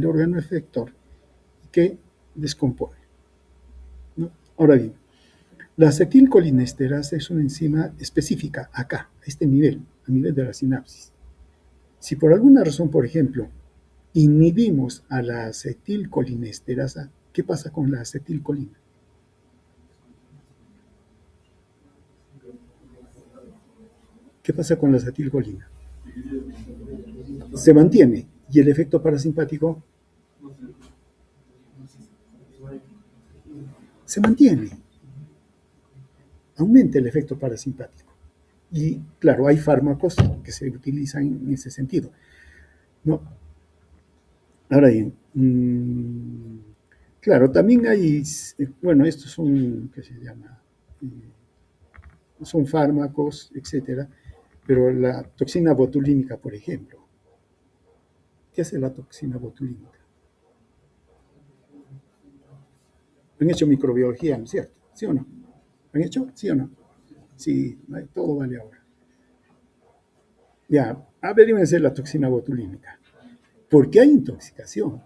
órgano efector que descompone, ¿no? Ahora bien, la acetilcolinesterasa es una enzima específica acá, a este nivel, a nivel de la sinapsis. Si por alguna razón, por ejemplo, inhibimos a la acetilcolinesterasa, ¿qué pasa con la acetilcolina? ¿Qué pasa con la acetilcolina? Se mantiene. ¿Y el efecto parasimpático? Se mantiene. Aumenta el efecto parasimpático. Y claro, hay fármacos que se utilizan en ese sentido, ¿no? Ahora bien, claro, también hay, bueno, estos son, ¿qué se llama? Son fármacos, etcétera, pero la toxina botulínica, por ejemplo, ¿qué hace la toxina botulínica? Han hecho microbiología, ¿no es cierto? ¿Sí o no? ¿Han hecho? ¿Sí o no? Sí, todo vale ahora. Ya, averíguense la toxina botulínica. ¿Por qué hay intoxicación?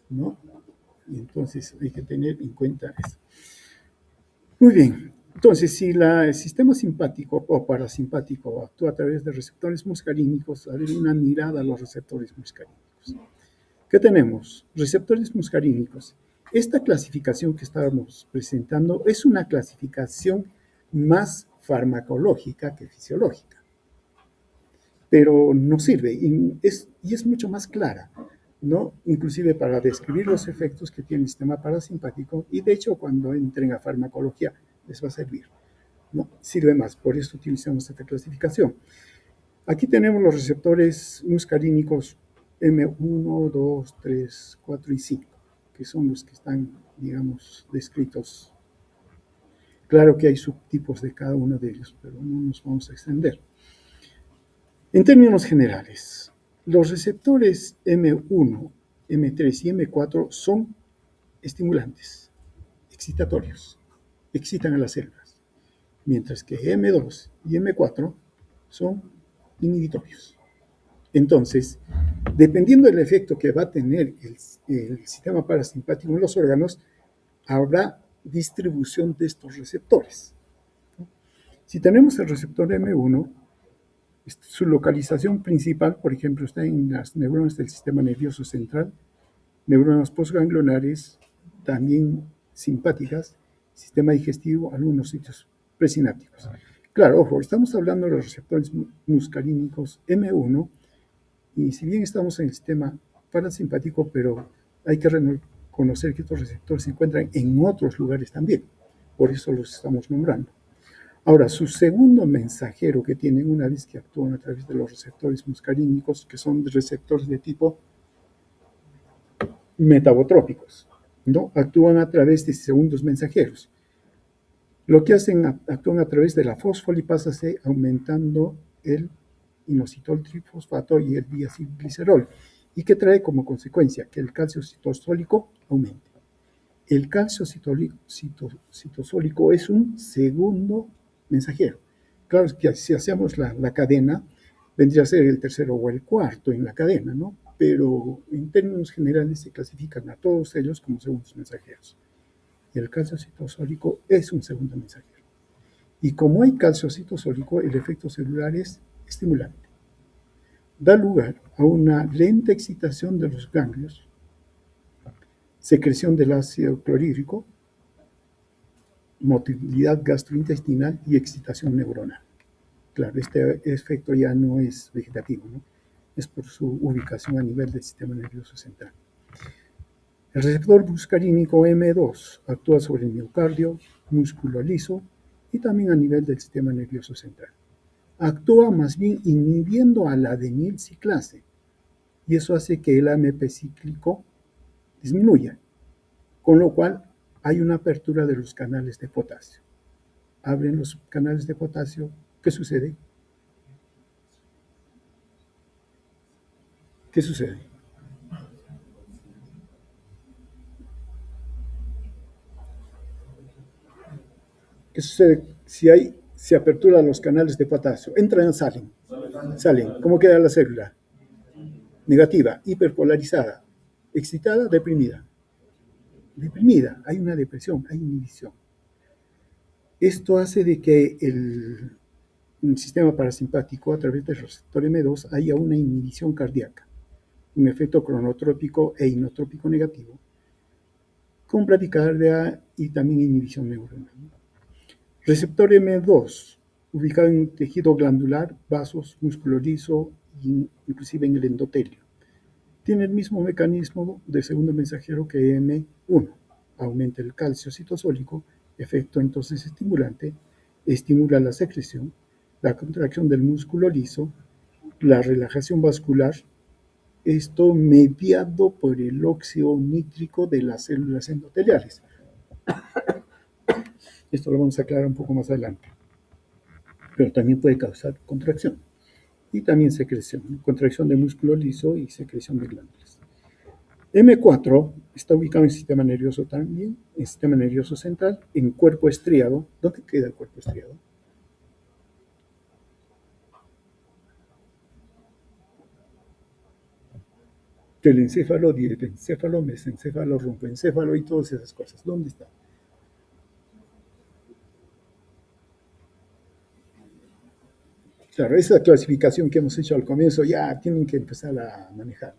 ¿No? Y entonces hay que tener en cuenta eso. Muy bien. Entonces, si el sistema simpático o parasimpático actúa a través de receptores muscarínicos, a ver una mirada a los receptores muscarínicos. ¿Qué tenemos? Receptores muscarínicos. Esta clasificación que estábamos presentando es una clasificación más farmacológica que fisiológica, pero no sirve y es mucho más clara, ¿no? Inclusive para describir los efectos que tiene el sistema parasimpático, y de hecho cuando entren a farmacología les va a servir, ¿no? Sirve más, por eso utilizamos esta clasificación. Aquí tenemos los receptores muscarínicos M1, 2, 3, 4 y 5, que son los que están, digamos, descritos. Claro que hay subtipos de cada uno de ellos, pero no nos vamos a extender. En términos generales, los receptores M1, M3 y M4 son estimulantes, excitatorios, excitan a las células, mientras que M2 y M4 son inhibitorios. Entonces, dependiendo del efecto que va a tener el sistema parasimpático en los órganos, habrá distribución de estos receptores. Si tenemos el receptor M1, su localización principal, por ejemplo, está en las neuronas del sistema nervioso central, neuronas postganglionares, también simpáticas, sistema digestivo, algunos sitios presinápticos. Claro, ojo, estamos hablando de los receptores muscarínicos M1, y si bien estamos en el sistema parasimpático, pero hay que reconocer que estos receptores se encuentran en otros lugares también. Por eso los estamos nombrando. Ahora, su segundo mensajero que tienen una vez que actúan a través de los receptores muscarínicos, que son receptores de tipo metabotrópicos, ¿no? Actúan a través de segundos mensajeros. Lo que hacen, actúan a través de la fosfolipasa C, aumentando el inositol trifosfato y el diacilglicerol, y que trae como consecuencia que el calcio citosólico aumente. El calcio citosólico es un segundo mensajero. Claro que si hacemos la cadena, vendría a ser el tercero o el cuarto en la cadena, ¿no? Pero en términos generales se clasifican a todos ellos como segundos mensajeros. Y el calcio citosólico es un segundo mensajero. Y como hay calcio citosólico, el efecto celular es estimulante. Da lugar a una lenta excitación de los ganglios, secreción del ácido clorhídrico, motilidad gastrointestinal y excitación neuronal. Claro, este efecto ya no es vegetativo, ¿no? Es por su ubicación a nivel del sistema nervioso central. El receptor muscarínico M2 actúa sobre el miocardio, músculo liso y también a nivel del sistema nervioso central. Actúa más bien inhibiendo a la adenilciclase, y eso hace que el AMP cíclico disminuya, con lo cual hay una apertura de los canales de potasio. Abren los canales de potasio, ¿qué sucede? ¿Qué sucede? ¿Qué sucede si se aperturan los canales de potasio? Entran o salen. Salen. ¿Cómo queda la célula? Negativa, hiperpolarizada, excitada, deprimida. Deprimida, hay una depresión, hay inhibición. Esto hace de que el sistema parasimpático, a través del receptor M2, haya una inhibición cardíaca, un efecto cronotrópico e inotrópico negativo, con bradicardia y también inhibición neuronal. Receptor M2, ubicado en tejido glandular, vasos, músculo liso, inclusive en el endotelio. Tiene el mismo mecanismo de segundo mensajero que M1. Aumenta el calcio citosólico, efecto entonces estimulante, estimula la secreción, la contracción del músculo liso, la relajación vascular, esto mediado por el óxido nítrico de las células endoteliales. Esto lo vamos a aclarar un poco más adelante. Pero también puede causar contracción y también secreción, contracción de músculo liso y secreción de glándulas. M4 está ubicado en el sistema nervioso también, en el sistema nervioso central, en cuerpo estriado. ¿Dónde queda el cuerpo estriado? Telencéfalo, diencéfalo, mesencéfalo, romboencéfalo y todas esas cosas. ¿Dónde está? Claro, esa clasificación que hemos hecho al comienzo ya tienen que empezar a manejar.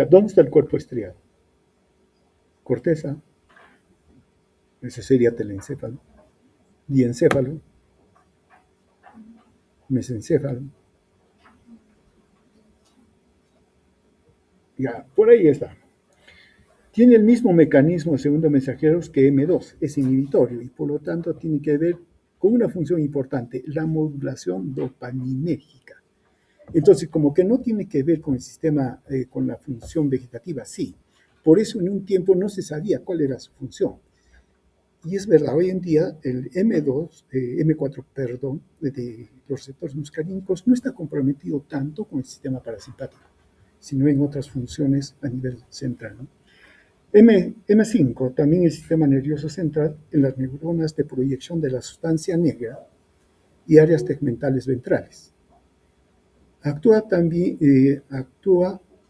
¿Dónde está el cuerpo estriado? Corteza, ese sería telencéfalo, diencéfalo, mesencéfalo. Ya, por ahí está. Tiene el mismo mecanismo, segundo mensajeros, que M2, es inhibitorio y por lo tanto tiene que ver con una función importante, la modulación dopaminérgica. Entonces, como que no tiene que ver con el sistema, con la función vegetativa, sí. Por eso en un tiempo no se sabía cuál era su función. Y es verdad, hoy en día el M2, M4, perdón, de los receptores muscarínicos no está comprometido tanto con el sistema parasimpático, sino en otras funciones a nivel central, ¿no? M5, también el sistema nervioso central en las neuronas de proyección de la sustancia negra y áreas tegmentales ventrales. Actúa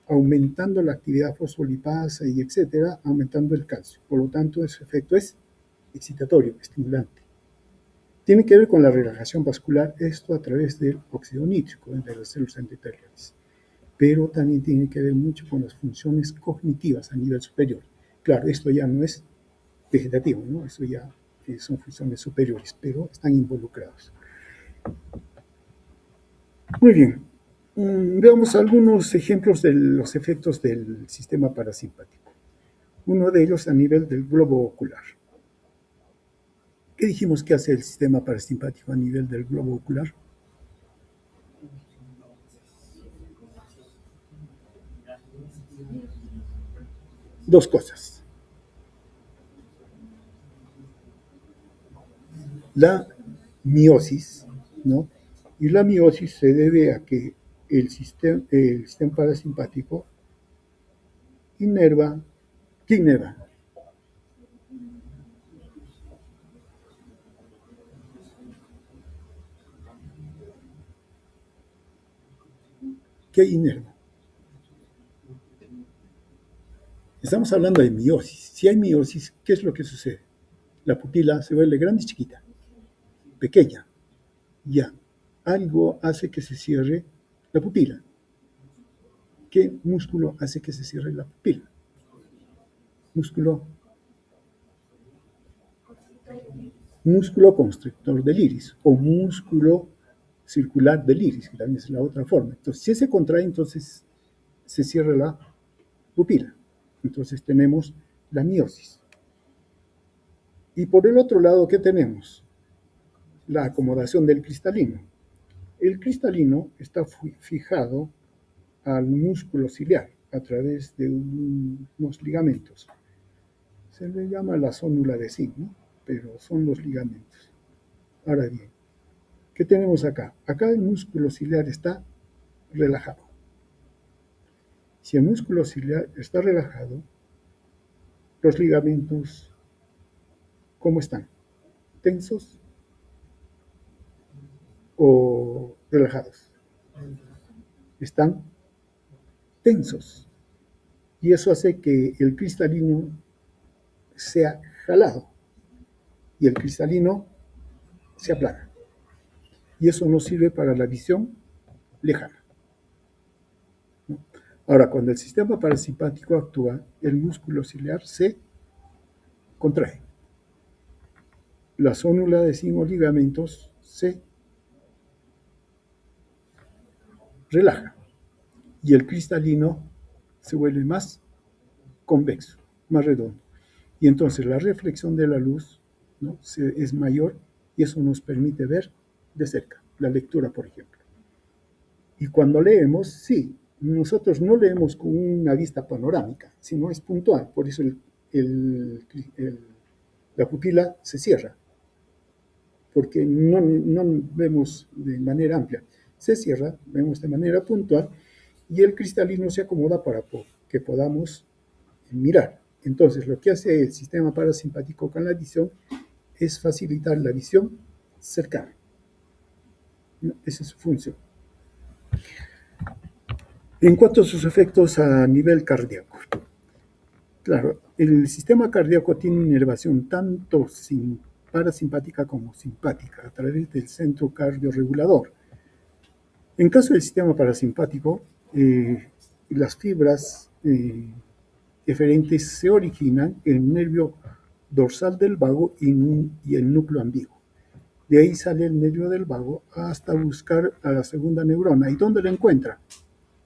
aumentando la actividad fosfolipasa y etcétera, aumentando el calcio. Por lo tanto, su efecto es excitatorio, estimulante. Tiene que ver con la relajación vascular, esto a través del óxido nítrico de las células endoteliales. Pero también tiene que ver mucho con las funciones cognitivas a nivel superior. Claro, esto ya no es vegetativo, ¿no? Eso ya son funciones superiores, pero están involucrados. Muy bien. Veamos algunos ejemplos de los efectos del sistema parasimpático. Uno de ellos a nivel del globo ocular. ¿Qué dijimos que hace el sistema parasimpático a nivel del globo ocular? Dos cosas. La miosis, ¿no? Y la miosis se debe a que el sistema parasimpático inerva. ¿Qué inerva? ¿Qué inerva? Estamos hablando de miosis. Si hay miosis, ¿qué es lo que sucede? La pupila se vuelve grande y chiquita, pequeña. Ya, algo hace que se cierre la pupila. ¿Qué músculo hace que se cierre la pupila? Músculo constrictor del iris o músculo circular del iris, que también es la otra forma. Entonces, si se contrae, entonces se cierra la pupila. Entonces tenemos la miosis. Y por el otro lado, ¿qué tenemos? La acomodación del cristalino. El cristalino está fijado al músculo ciliar a través de unos ligamentos. Se le llama la zónula de zinc, ¿no? Pero son los ligamentos. Ahora bien, ¿qué tenemos acá? Acá el músculo ciliar está relajado. Si el músculo ciliar está relajado, los ligamentos, ¿cómo están? ¿Tensos o relajados? Están tensos. Y eso hace que el cristalino sea jalado y el cristalino se aplana. Y eso nos sirve para la visión lejana, ¿no? Ahora, cuando el sistema parasimpático actúa, el músculo ciliar se contrae. La zónula de zinc o ligamentos se relaja y el cristalino se vuelve más convexo, más redondo. Y entonces la reflexión de la luz, ¿no? es mayor y eso nos permite ver de cerca, la lectura, por ejemplo. Y cuando leemos, sí, nosotros no leemos con una vista panorámica, sino es puntual, por eso la pupila se cierra, porque no vemos de manera amplia, se cierra, vemos de manera puntual y el cristalino se acomoda para que podamos mirar. Entonces, lo que hace el sistema parasimpático con la visión es facilitar la visión cercana. Esa es su función. En cuanto a sus efectos a nivel cardíaco, claro, el sistema cardíaco tiene inervación tanto parasimpática como simpática a través del centro cardiorregulador. En caso del sistema parasimpático, las fibras eferentes se originan en el nervio dorsal del vago y el núcleo ambiguo. De ahí sale el nervio del vago hasta buscar a la segunda neurona. ¿Y dónde la encuentra?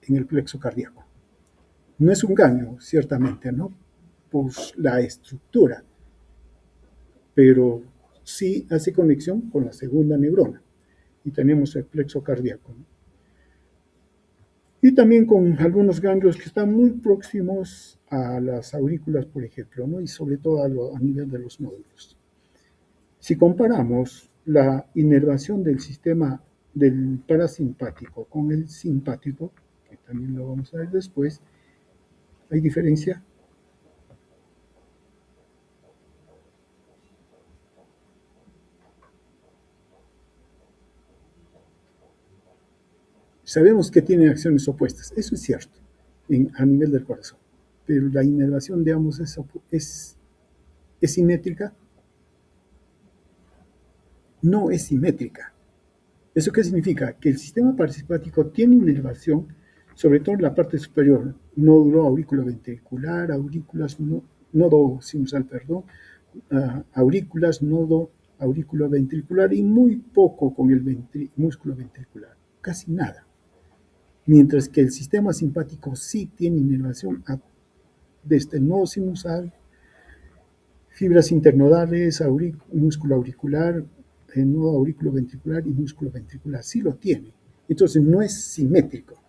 En el plexo cardíaco. No es un ganglio, ciertamente, ¿no? Por la estructura, pero sí hace conexión con la segunda neurona. Y tenemos el plexo cardíaco, ¿no? Y también con algunos ganglios que están muy próximos a las aurículas, por ejemplo, ¿no? Y sobre todo a nivel de los nódulos. Si comparamos la inervación del sistema del parasimpático con el simpático, que también lo vamos a ver después, ¿hay diferencia? Sabemos que tienen acciones opuestas, eso es cierto, a nivel del corazón, pero la inervación de ambos es simétrica. No es simétrica. ¿Eso qué significa? Que el sistema parasimpático tiene inervación, sobre todo en la parte superior, nódulo auriculoventricular, nodo sinusal, perdón, aurículas, nodo auriculoventricular y muy poco con el músculo ventricular, casi nada. Mientras que el sistema simpático sí tiene inervación desde el nodo sinusal, fibras internodales, músculo auricular, nodo auriculoventricular y músculo ventricular. Sí lo tiene. Entonces no es simétrico.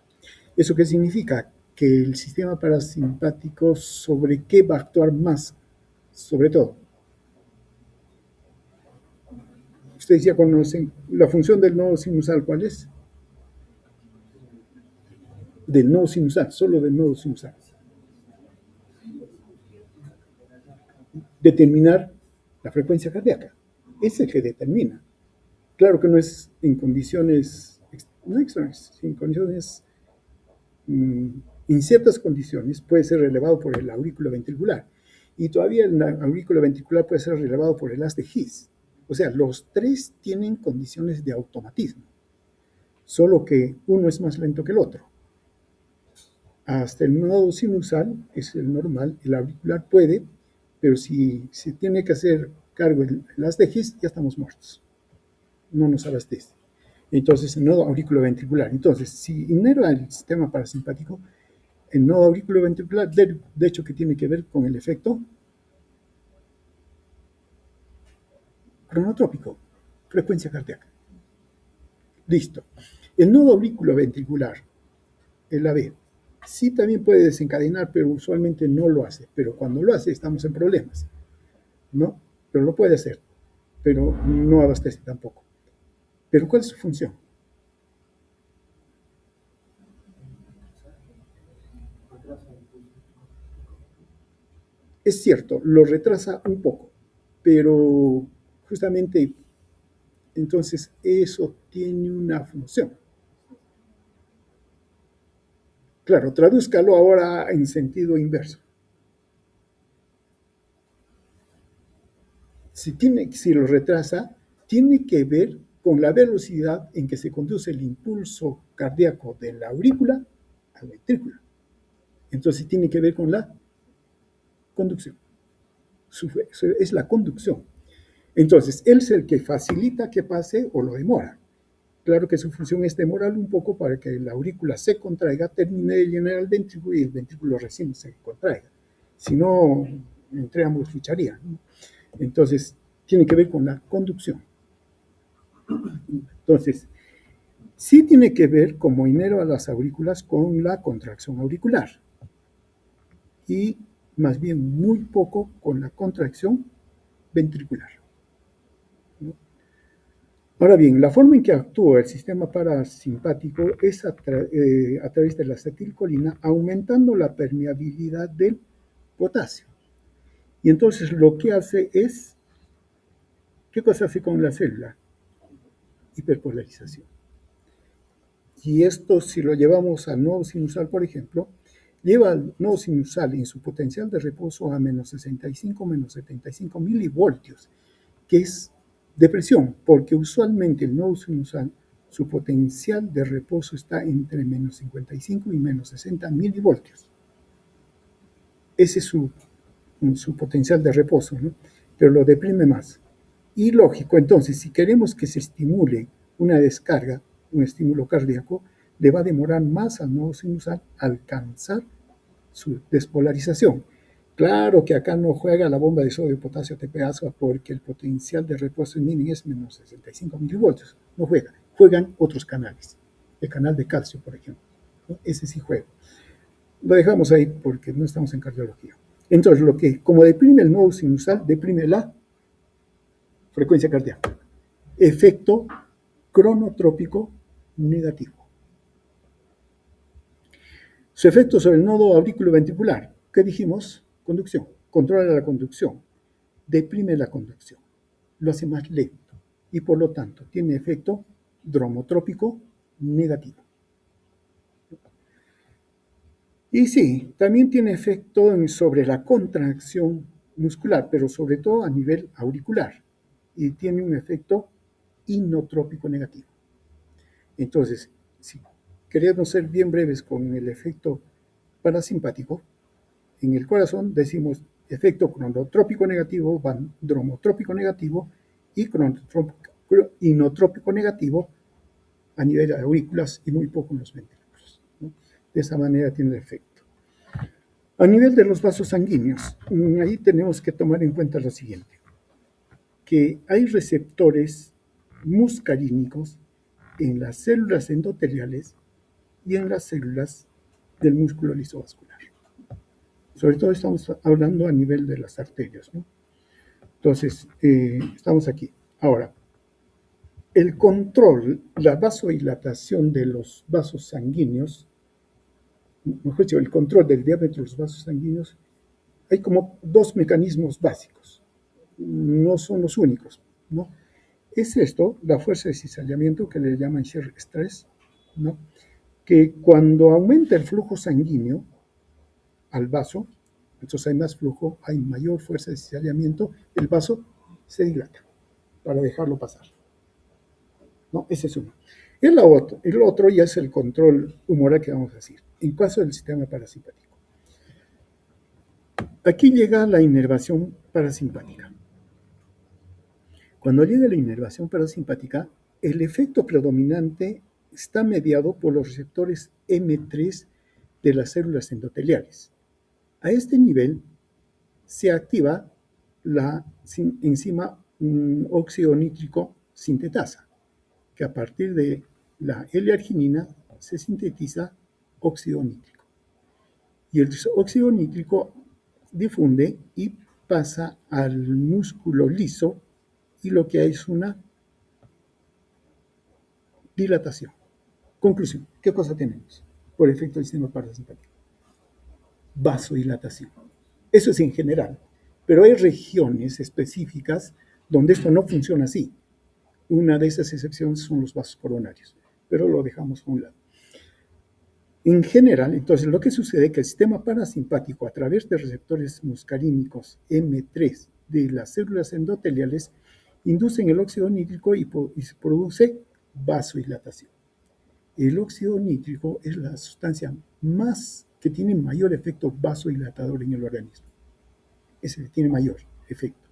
¿Eso qué significa? Que el sistema parasimpático, ¿sobre qué va a actuar más? Sobre todo. Ustedes ya conocen la función del nodo sinusal, ¿cuál es? Del nodo sinusal, solo del nodo sinusal. Determinar la frecuencia cardíaca. Es el que determina. Claro que no es en condiciones, no extrañas, en condiciones, en ciertas condiciones puede ser relevado por el aurículo ventricular. Y todavía el aurículo ventricular puede ser relevado por el haz de His. O sea, los tres tienen condiciones de automatismo, solo que uno es más lento que el otro. Hasta el nodo sinusal es el normal, el auricular puede, pero si se tiene que hacer cargo el haz de His, ya estamos muertos. No nos abastece. Entonces, el nodo auriculoventricular. Entonces, si inerva el sistema parasimpático, el nodo auriculoventricular, de hecho, que tiene que ver con el efecto cronotrópico, frecuencia cardíaca. Listo. El nodo auriculoventricular, el AB, sí también puede desencadenar, pero usualmente no lo hace. Pero cuando lo hace, estamos en problemas, ¿no? Pero lo puede hacer, pero no abastece tampoco. ¿Pero cuál es su función? Es cierto, lo retrasa un poco, pero justamente entonces eso tiene una función. Claro, tradúzcalo ahora en sentido inverso. Si lo retrasa, tiene que ver con la velocidad en que se conduce el impulso cardíaco de la aurícula al ventrículo. Entonces tiene que ver con la conducción. Es la conducción. Entonces, él es el que facilita que pase o lo demora. Claro que su función es demorarlo un poco para que la aurícula se contraiga, termine de llenar el ventrículo y el ventrículo recién se contraiga. Si no, entre ambos lucharían, ¿no? Entonces, tiene que ver con la conducción. Entonces, sí tiene que ver, como inerva las aurículas, con la contracción auricular. Y más bien muy poco con la contracción ventricular, ¿no? Ahora bien, la forma en que actúa el sistema parasimpático es a través de la acetilcolina, aumentando la permeabilidad del potasio. Y entonces lo que hace es, ¿qué cosa hace con la célula? Hiperpolarización. Y esto, si lo llevamos al nodo sinusal, por ejemplo, lleva al nodo sinusal en su potencial de reposo a menos 65, menos 75 milivoltios, que es depresión, porque usualmente el nodo sinusal, su potencial de reposo está entre menos 55 y menos 60 milivoltios. Ese es su potencial de reposo, ¿no? Pero lo deprime más. Y lógico, entonces, si queremos que se estimule una descarga, un estímulo cardíaco, le va a demorar más al nodo sinusal alcanzar su despolarización. Claro que acá no juega la bomba de sodio, potasio, TPA, porque el potencial de reposo en mini es menos 65 milivoltios. No juega. Juegan otros canales. El canal de calcio, por ejemplo, ¿no? Ese sí juega. Lo dejamos ahí porque no estamos en cardiología. Entonces, como deprime el nodo sinusal, deprime la frecuencia cardíaca. Efecto cronotrópico negativo. Su efecto sobre el nodo auriculoventricular, ¿qué dijimos? Conducción. Controla la conducción, deprime la conducción, lo hace más lento y por lo tanto tiene efecto dromotrópico negativo. Y sí, también tiene efecto sobre la contracción muscular, pero sobre todo a nivel auricular, y tiene un efecto inotrópico negativo. Entonces, si queremos ser bien breves con el efecto parasimpático, en el corazón decimos efecto cronotrópico negativo, dromotrópico negativo y inotrópico negativo a nivel de aurículas y muy poco en los ventrículos, ¿no? De esa manera tiene el efecto. A nivel de los vasos sanguíneos, ahí tenemos que tomar en cuenta lo siguiente, que hay receptores muscarínicos en las células endoteliales y en las células del músculo lisovascular. Sobre todo estamos hablando a nivel de las arterias, ¿no? Entonces, estamos aquí. Ahora, el control, la vasodilatación de los vasos sanguíneos, mejor dicho, el control del diámetro de los vasos sanguíneos, hay como dos mecanismos básicos. No son los únicos, ¿no? Es esto, la fuerza de cizallamiento, que le llaman shear stress, ¿no? Que cuando aumenta el flujo sanguíneo al vaso, entonces hay más flujo, hay mayor fuerza de cizallamiento, el vaso se dilata para dejarlo pasar, ¿no? Ese es uno. El otro ya es el control humoral que vamos a decir, en caso del sistema parasimpático. Aquí llega la inervación parasimpática. Cuando llega la inervación parasimpática, el efecto predominante está mediado por los receptores M3 de las células endoteliales. A este nivel se activa la enzima óxido nítrico sintetasa, que a partir de la L-arginina se sintetiza óxido nítrico. Y el óxido nítrico difunde y pasa al músculo liso y lo que hay es una dilatación. Conclusión, ¿qué cosa tenemos por efecto del sistema parasimpático? Vasodilatación. Eso es en general, pero hay regiones específicas donde esto no funciona así. Una de esas excepciones son los vasos coronarios, pero lo dejamos a un lado. En general, entonces, lo que sucede es que el sistema parasimpático, a través de receptores muscarínicos M3 de las células endoteliales, inducen el óxido nítrico y se produce vasodilatación. El óxido nítrico es la sustancia que tiene mayor efecto vasodilatador en el organismo. Es el que tiene mayor efecto.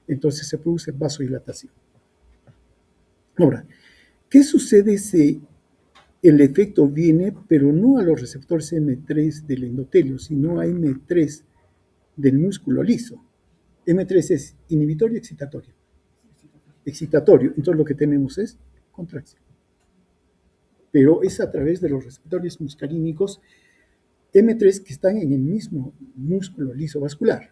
Entonces se produce vasodilatación. Ahora, ¿qué sucede si el efecto viene, pero no a los receptores M3 del endotelio, sino a M3 del músculo liso? M3 es inhibitorio excitatorio. Excitatorio, entonces lo que tenemos es contracción. Pero es a través de los receptores muscarínicos M3 que están en el mismo músculo liso vascular.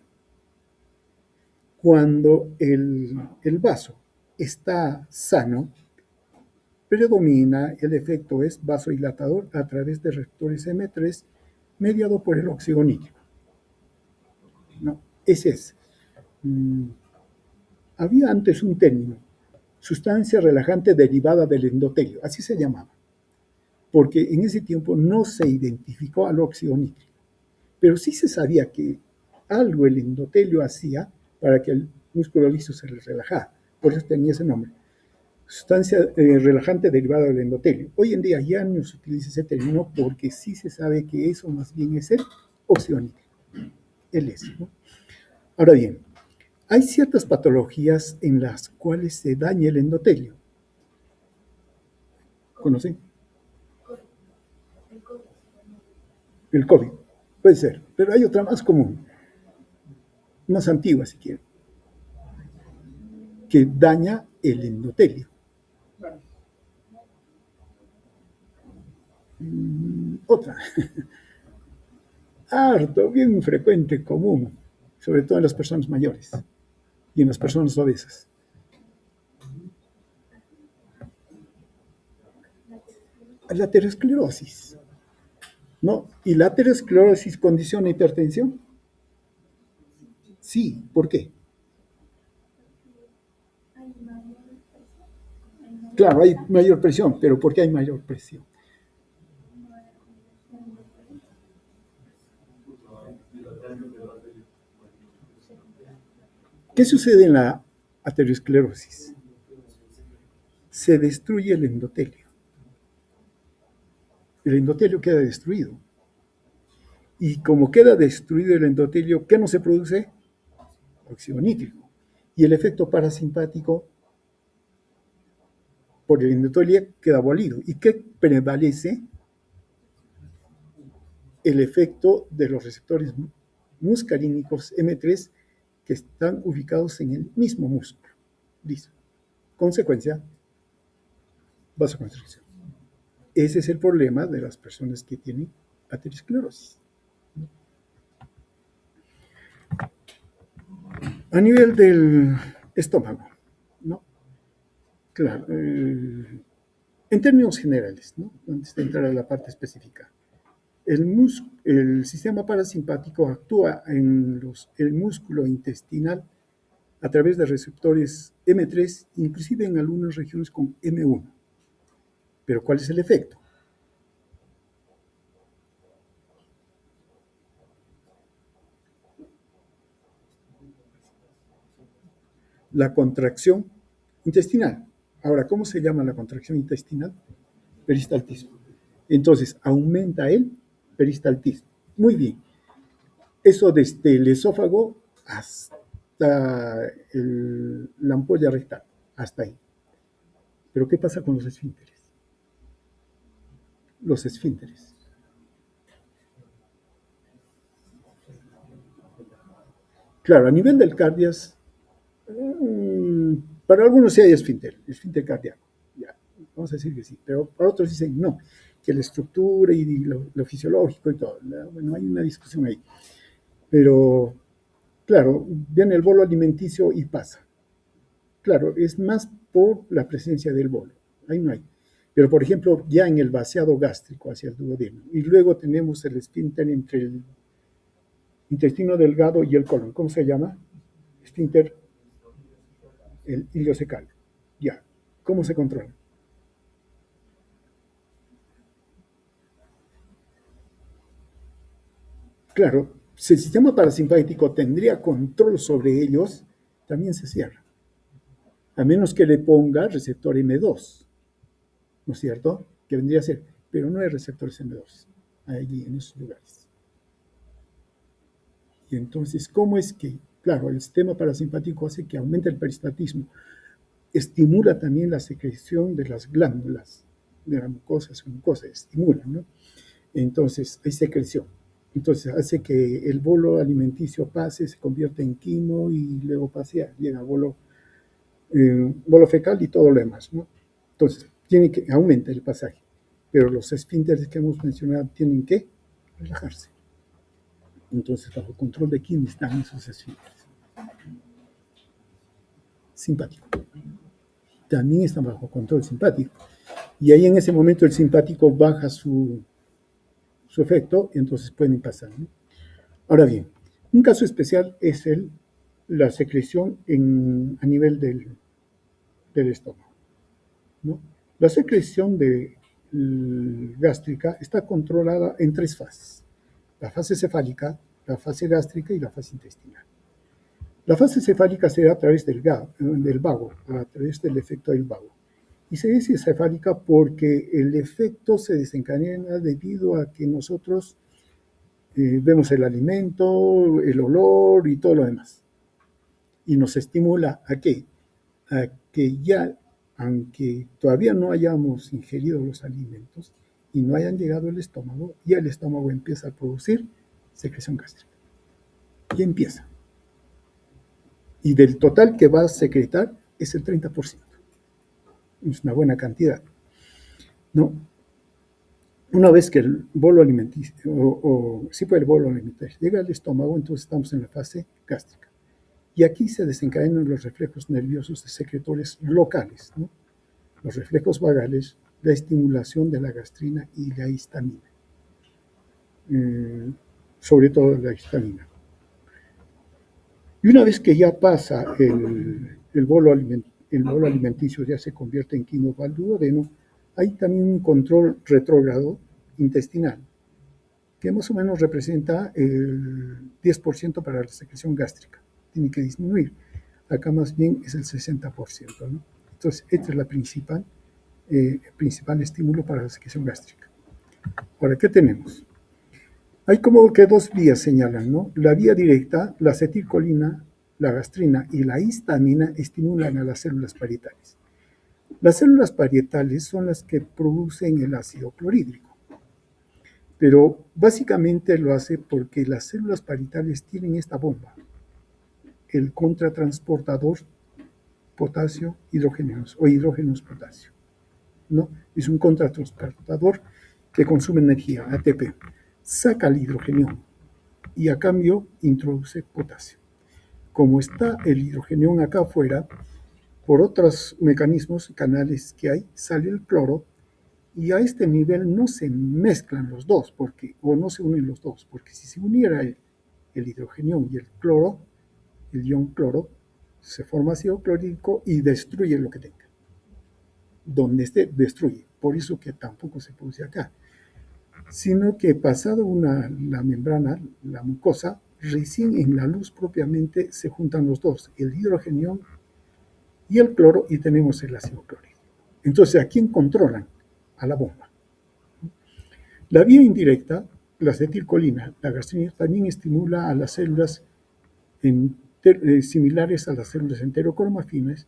Cuando el vaso está sano, predomina, el efecto es vasodilatador a través de receptores M3 mediado por el óxido nítrico. No, ese es. Había antes un término, sustancia relajante derivada del endotelio, así se llamaba, porque en ese tiempo no se identificó al óxido nítrico, pero sí se sabía que algo el endotelio hacía para que el músculo liso se relajara, por eso tenía ese nombre, sustancia relajante derivada del endotelio. Hoy en día ya no se utiliza ese término porque sí se sabe que eso más bien es el óxido nítrico, el S, ¿no? Ahora bien, hay ciertas patologías en las cuales se daña el endotelio. ¿Conocen? El COVID. Puede ser, pero hay otra más común, más antigua si quieren, que daña el endotelio. Otra, harto, bien frecuente, común, sobre todo en las personas mayores y en las personas obesas. La aterosclerosis, ¿no? ¿Y la aterosclerosis condiciona hipertensión? Sí, ¿por qué? Claro, hay mayor presión, pero ¿por qué hay mayor presión? ¿Qué sucede en la aterosclerosis? Se destruye el endotelio. El endotelio queda destruido. Y como queda destruido el endotelio, ¿qué no se produce? Óxido nítrico. Y el efecto parasimpático por el endotelio queda abolido. ¿Y qué prevalece? El efecto de los receptores muscarínicos M3 que están ubicados en el mismo músculo. Listo. Consecuencia, vasoconstricción. Ese es el problema de las personas que tienen aterosclerosis. A nivel del estómago, ¿no? Claro, en términos generales, ¿no? Antes de entrar a la parte específica, el sistema parasimpático actúa en el músculo intestinal a través de receptores M3, inclusive en algunas regiones con M1. Pero ¿cuál es el efecto? La contracción intestinal. Ahora, ¿cómo se llama la contracción intestinal? Peristaltismo. Entonces, aumenta el peristaltismo. Muy bien. Eso desde el esófago hasta la ampolla rectal, hasta ahí. Pero ¿qué pasa con los esfínteres? Los esfínteres. Claro, a nivel del cardias, para algunos sí hay esfínter cardíaco. Ya, vamos a decir que sí, pero para otros dicen no, que la estructura y lo fisiológico y todo. Bueno, hay una discusión ahí. Pero, claro, viene el bolo alimenticio y pasa. Claro, es más por la presencia del bolo. Ahí no hay. Pero, por ejemplo, ya en el vaciado gástrico hacia el duodeno. Y luego tenemos el esfínter entre el intestino delgado y el colon. ¿Cómo se llama? Esfínter, el ileocecal. Ya. ¿Cómo se controla? Claro, si el sistema parasimpático tendría control sobre ellos, también se cierra. A menos que le ponga receptor M2, ¿no es cierto? Que vendría a ser, pero no hay receptores M2 allí en esos lugares. Y entonces, ¿cómo es que, claro, el sistema parasimpático hace que aumente el peristaltismo? Estimula también la secreción de las glándulas de la mucosa, estimula, ¿no? Entonces, hay secreción. Entonces, hace que el bolo alimenticio pase, se convierte en quimo y luego pase, llega a bolo fecal y todo lo demás, ¿no? Entonces, aumenta el pasaje. Pero los esfínteres que hemos mencionado tienen que relajarse. Entonces, bajo control de quién están esos esfínteres. Simpático. También están bajo control simpático. Y ahí en ese momento el simpático baja su efecto y entonces pueden pasar, ¿no? Ahora bien, un caso especial es la secreción a nivel del estómago, ¿no? La secreción gástrica está controlada en tres fases: la fase cefálica, la fase gástrica y la fase intestinal. La fase cefálica se da a través del vago, a través del efecto del vago. Y se dice cefálica porque el efecto se desencadena debido a que nosotros vemos el alimento, el olor y todo lo demás. Y nos estimula ¿a qué? A que ya, aunque todavía no hayamos ingerido los alimentos y no hayan llegado al estómago, ya el estómago empieza a producir secreción gástrica. Y empieza. Y del total que va a secretar es el 30%. Es una buena cantidad, ¿no? Una vez que el bolo alimenticio, sí fue el bolo alimenticio, llega al estómago, entonces estamos en la fase gástrica. Y aquí se desencadenan los reflejos nerviosos de secretores locales, ¿no? Los reflejos vagales, la estimulación de la gastrina y la histamina. Sobre todo la histamina. Y una vez que ya pasa el bolo alimenticio, ya se convierte en quimovalduodeno, hay también un control retrógrado intestinal, que más o menos representa el 10% para la secreción gástrica. Tiene que disminuir. Acá más bien es el 60%, ¿no? Entonces, este es el principal estímulo para la secreción gástrica. Ahora, ¿qué tenemos? Hay como que dos vías señalan, ¿no? La vía directa, la acetilcolina, la gastrina y la histamina estimulan a las células parietales. Las células parietales son las que producen el ácido clorhídrico, pero básicamente lo hace porque las células parietales tienen esta bomba, el contratransportador potasio-hidrógenos o hidrógenos-potasio, ¿no? Es un contratransportador que consume energía, ATP, saca el hidrogenión y a cambio introduce potasio. Como está el hidrogenión acá afuera, por otros mecanismos, canales que hay, sale el cloro y a este nivel no se mezclan los dos, o no se unen los dos, porque si se uniera el hidrogenión y el cloro, el ion cloro, se forma ácido clorhídrico y destruye lo que tenga. Donde esté, destruye. Por eso que tampoco se produce acá. Sino que pasado la membrana, la mucosa, recién en la luz propiamente se juntan los dos, el hidrogenión y el cloro, y tenemos el ácido clorhídrico. Entonces, ¿a quién controlan? A la bomba. La vía indirecta, la acetilcolina, la gastrina, también estimula a las células similares a las células enterocromafines,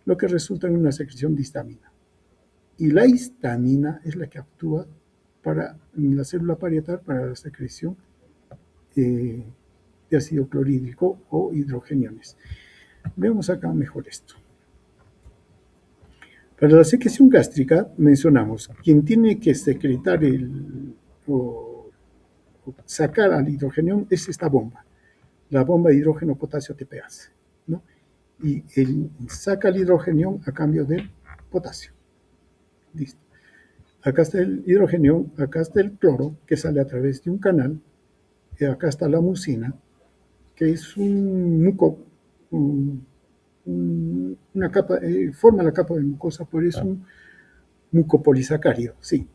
lo que resulta en una secreción de histamina. Y la histamina es la que actúa en la célula parietal para la secreción de ácido clorhídrico o hidrogeniones. Veamos acá mejor esto. Para la secreción gástrica, mencionamos, quien tiene que secretar o sacar al hidrogenión es esta bomba, la bomba de hidrógeno potasio ATPase, ¿no? Y él saca el hidrogenión a cambio del potasio. Listo. Acá está el hidrogenión, acá está el cloro, que sale a través de un canal, y acá está la mucina, que es un muco, una capa, forma la capa de mucosa, por eso un mucopolisacárido, sí.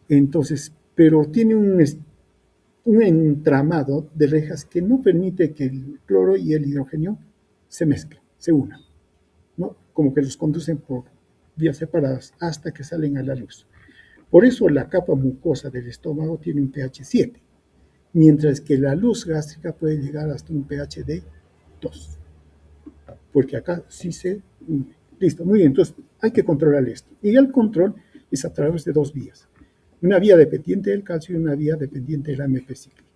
Entonces, pero tiene un entramado de rejas que no permite que el cloro y el hidrógeno se mezclen, se unan, ¿no? Como que los conducen por vías separadas hasta que salen a la luz. Por eso la capa mucosa del estómago tiene un pH 7, mientras que la luz gástrica puede llegar hasta un pH de 2, porque acá sí se une. Listo, muy bien, entonces hay que controlar esto. Y el control es a través de dos vías, una vía dependiente del calcio y una vía dependiente del AMP cíclico.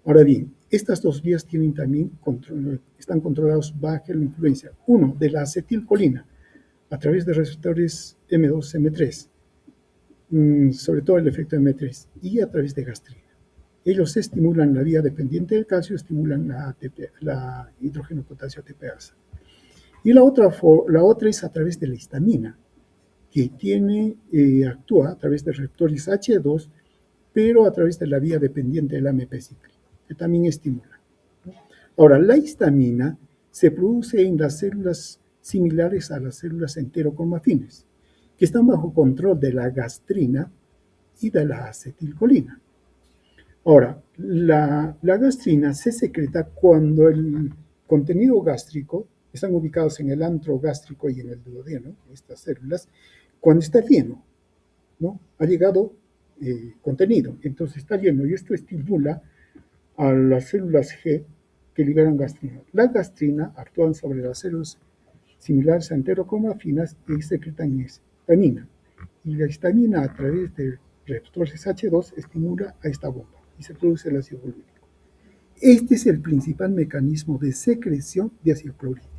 Ahora bien, estas dos vías tienen también están controlados bajo la influencia, uno, de la acetilcolina, a través de receptores M2, M3, sobre todo el efecto M3, y a través de gastrina. Ellos estimulan la vía dependiente del calcio, estimulan la hidrógeno potasio ATPase. Y la otra es a través de la histamina, que actúa a través de receptores H2, pero a través de la vía dependiente del AMP cíclico, que también estimula. Ahora, la histamina se produce en las células similares a las células enterocromafines, que están bajo control de la gastrina y de la acetilcolina. Ahora, la gastrina se secreta cuando el contenido gástrico, están ubicados en el antro gástrico y en el duodeno, estas células, cuando está lleno, ¿no? Ha llegado contenido, entonces está lleno y esto estimula a las células G que liberan gastrina. La gastrina actúan sobre las células similares a enterocromafinas y secretan histamina. Y la histamina a través de receptores H2 estimula a esta bomba y se produce el ácido clorhídrico. Este es el principal mecanismo de secreción de ácido clorhídrico.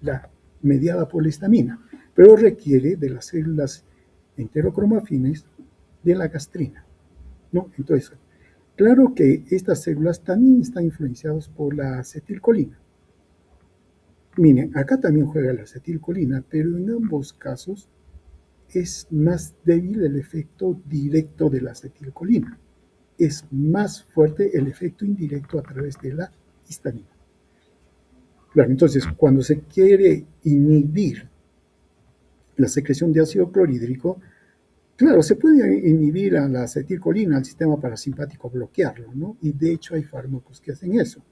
La mediada por la histamina, pero requiere de las células enterocromafines de la gastrina, ¿no? Entonces, claro que estas células también están influenciadas por la acetilcolina. Miren, acá también juega la acetilcolina, pero en ambos casos es más débil el efecto directo de la acetilcolina. Es más fuerte el efecto indirecto a través de la histamina. Claro, entonces, cuando se quiere inhibir la secreción de ácido clorhídrico, claro, se puede inhibir a la acetilcolina, al sistema parasimpático, bloquearlo, ¿no? Y de hecho hay fármacos que hacen eso.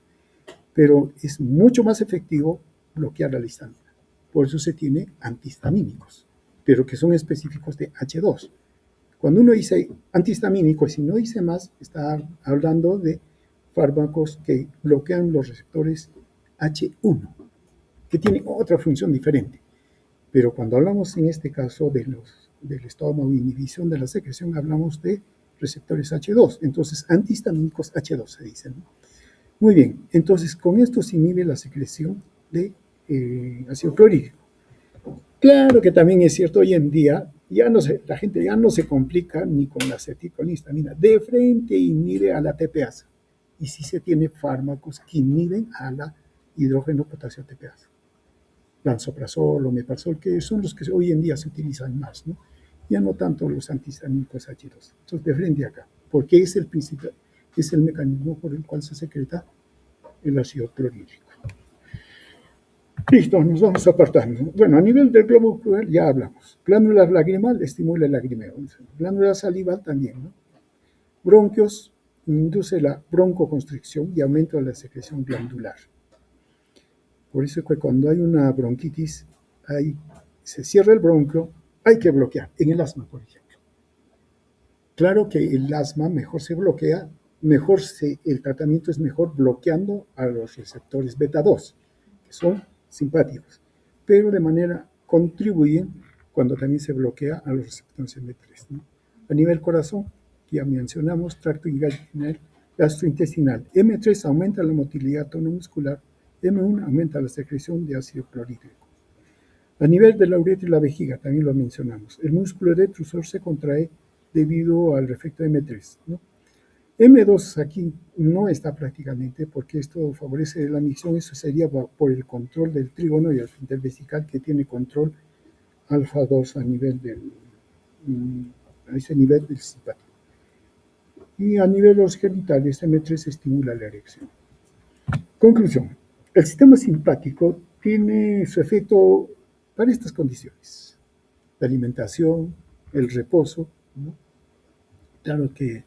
Pero es mucho más efectivo bloquear la histamina. Por eso se tiene antihistamínicos, pero que son específicos de H2. Cuando uno dice antihistamínicos, si no dice más, está hablando de fármacos que bloquean los receptores H1, que tienen otra función diferente. Pero cuando hablamos en este caso del estómago, inhibición de la secreción, hablamos de receptores H2. Entonces, antihistamínicos H2 se dicen, ¿no? Muy bien, entonces con esto se inhibe la secreción de ácido clorhídrico. Claro que también es cierto, hoy en día la gente ya no se complica ni con la acetilcolina, de frente inhibe a la TPasa. Y sí se tiene fármacos que inhiben a la hidrógeno potasio TPasa. Lansoprazol, omeprazol, que son los que hoy en día se utilizan más, ¿no? Ya no tanto los antihistamínicos H2. Entonces, de frente acá, porque es el mecanismo por el cual se secreta el ácido clorhídrico. Listo, nos vamos apartando. Bueno, a nivel del globo ocular ya hablamos. Glándula lagrimal estimula el lagrimeo. Glándula salival también, ¿no? Bronquios induce la broncoconstricción y aumenta la secreción glandular. Por eso que cuando hay una bronquitis, se cierra el bronquio, hay que bloquear. En el asma, por ejemplo. Claro que el asma mejor se bloquea, el tratamiento es mejor bloqueando a los receptores beta 2, que son simpáticos, pero de manera contribuyen cuando también se bloquea a los receptores M3, ¿no? A nivel corazón, ya mencionamos, tracto gastrointestinal. M3 aumenta la motilidad tonomuscular, M1 aumenta la secreción de ácido clorhídrico. A nivel de la uretra y la vejiga, también lo mencionamos. El músculo detrusor se contrae debido al efecto M3, ¿no? M2 aquí no está prácticamente porque esto favorece la micción, eso sería por el control del trígono y el esfínter vesical que tiene control alfa 2 a ese nivel del simpático. Y a nivel de los genitales, M3 estimula la erección. Conclusión, el sistema simpático tiene su efecto para estas condiciones: la alimentación, el reposo, ¿no? Claro que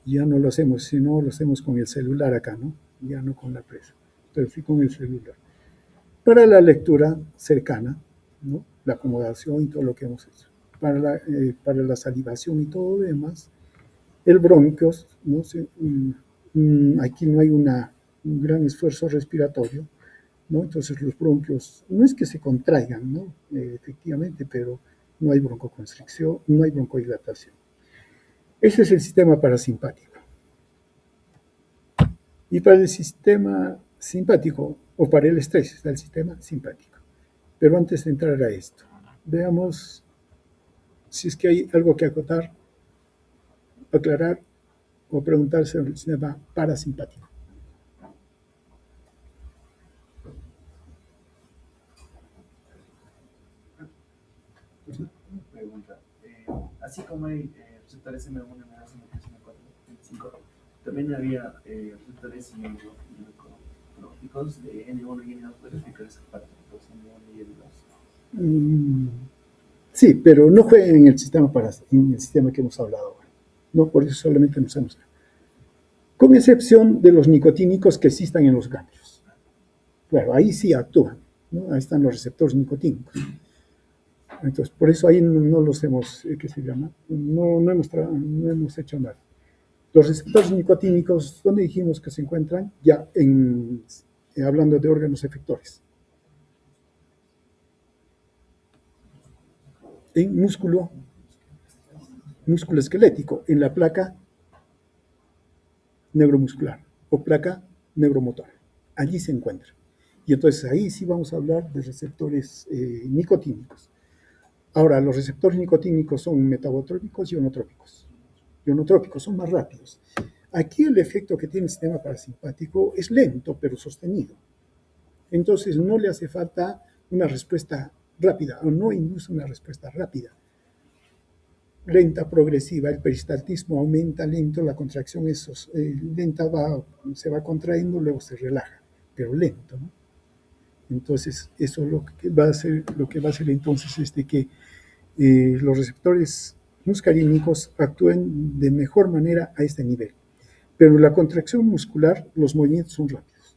ya no lo hacemos, sino lo hacemos con el celular acá, ¿no? Ya no con la presa, pero sí con el celular. Para la lectura cercana, ¿no? La acomodación y todo lo que hemos hecho. Para la salivación y todo lo demás, el bronquios, ¿no? Aquí no hay un gran esfuerzo respiratorio, ¿no? Entonces los bronquios no es que se contraigan, ¿no? Efectivamente, pero no hay broncoconstricción, no hay broncodilatación. Ese es el sistema parasimpático. Y para el sistema simpático, o para el estrés, está el sistema simpático. Pero antes de entrar a esto, veamos si es que hay algo que acotar, aclarar o preguntar sobre el sistema parasimpático. así como hay receptores M1, M2, M3, M4, M5, también había receptores inmunológicos de N1 y N2. ¿Puedes explicar esa parte? Los N1 y N2. Sí, pero no fue en el sistema en el sistema que hemos hablado ahora. No, por eso solamente nos hemos... Con excepción de los nicotínicos que existan en los ganglios. Claro, ahí sí actúan, ¿no? Ahí están los receptores nicotínicos. Entonces, por eso ahí no los hemos, ¿qué se llama? No hemos hecho nada. Los receptores nicotínicos, ¿dónde dijimos que se encuentran? Ya hablando de órganos efectores. En músculo esquelético, en la placa neuromuscular o placa neuromotora. Allí se encuentra. Y entonces ahí sí vamos a hablar de receptores nicotínicos. Ahora, los receptores nicotínicos son metabotrópicos y ionotrópicos. Ionotrópicos son más rápidos. Aquí el efecto que tiene el sistema parasimpático es lento, pero sostenido. Entonces no le hace falta una respuesta rápida, o no induce una respuesta rápida. Lenta, progresiva, el peristaltismo aumenta lento, la contracción es lenta, se va contrayendo, luego se relaja, pero lento, ¿no? Entonces, eso lo que va a hacer entonces es de que los receptores muscarínicos actúen de mejor manera a este nivel. Pero la contracción muscular, los movimientos son rápidos.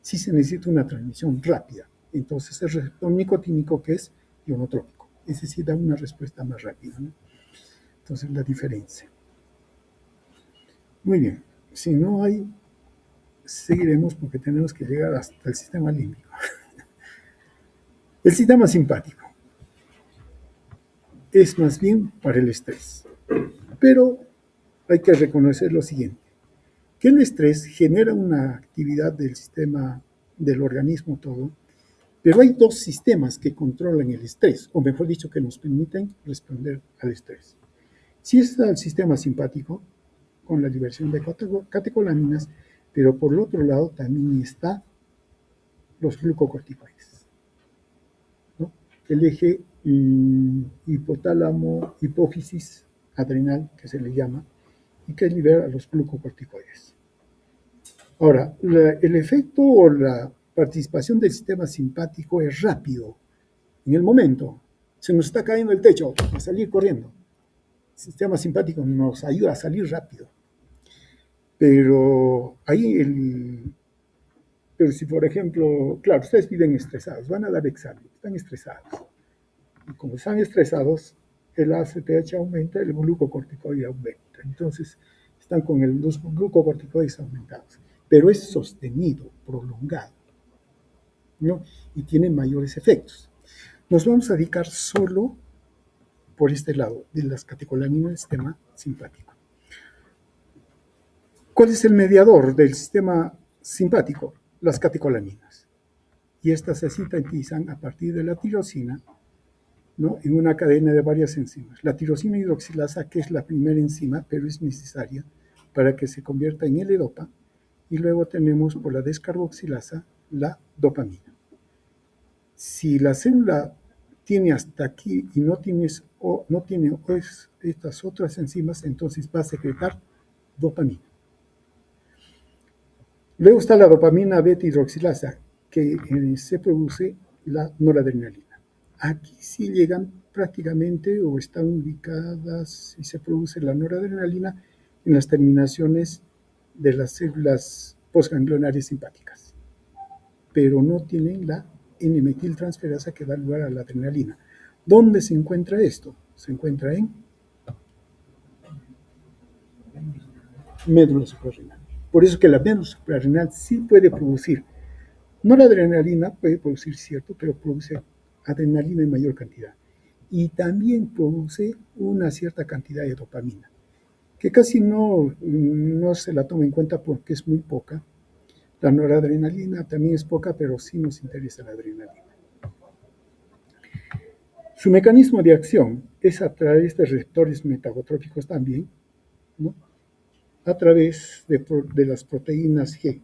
Sí se necesita una transmisión rápida. Entonces, el receptor nicotínico, que es ionotrópico, ese sí da una respuesta más rápida, ¿no? Entonces, la diferencia. Muy bien. Si no hay, seguiremos porque tenemos que llegar hasta el sistema límbico. El sistema simpático es más bien para el estrés. Pero hay que reconocer lo siguiente, que el estrés genera una actividad del sistema, del organismo todo, pero hay dos sistemas que controlan el estrés, o mejor dicho, que nos permiten responder al estrés. Sí está el sistema simpático, con la liberación de catecolaminas, pero por el otro lado también está los glucocorticoides, ¿no? El eje hipotálamo, hipófisis adrenal, que se le llama, y que libera los glucocorticoides. Ahora, el efecto o la participación del sistema simpático es rápido. En el momento, se nos está cayendo el techo, a salir corriendo. El sistema simpático nos ayuda a salir rápido. Pero pero si por ejemplo, claro, ustedes viven estresados, van a dar examen, están estresados. Y como están estresados, el ACTH aumenta, el glucocorticoide aumenta. Entonces, están con los glucocorticoides aumentados. Pero es sostenido, prolongado, ¿no? Y tiene mayores efectos. Nos vamos a dedicar solo por este lado, de las catecolaminas del sistema simpático. ¿Cuál es el mediador del sistema simpático? Las catecolaminas. Y estas se sintetizan a partir de la tirosina, ¿no? En una cadena de varias enzimas. La tirosina hidroxilasa, que es la primera enzima, pero es necesaria para que se convierta en L-dopa, y luego tenemos por la descarboxilasa la dopamina. Si la célula tiene hasta aquí y no tiene estas otras enzimas, entonces va a secretar dopamina. Luego está la dopamina beta hidroxilasa, que se produce la noradrenalina. Aquí sí llegan prácticamente o están ubicadas y se produce la noradrenalina en las terminaciones de las células postganglionares simpáticas, pero no tienen la N-metiltransferasa que da lugar a la adrenalina. ¿Dónde se encuentra esto? Se encuentra en médula suprarrenal. Por eso que la médula suprarrenal sí puede producir, no la adrenalina, puede producir cierto, pero produce adrenalina en mayor cantidad. Y también produce una cierta cantidad de dopamina, que casi no se la toma en cuenta porque es muy poca. La noradrenalina también es poca, pero sí nos interesa la adrenalina. Su mecanismo de acción es a través de receptores metabotrópicos también, ¿no? A través de las proteínas G.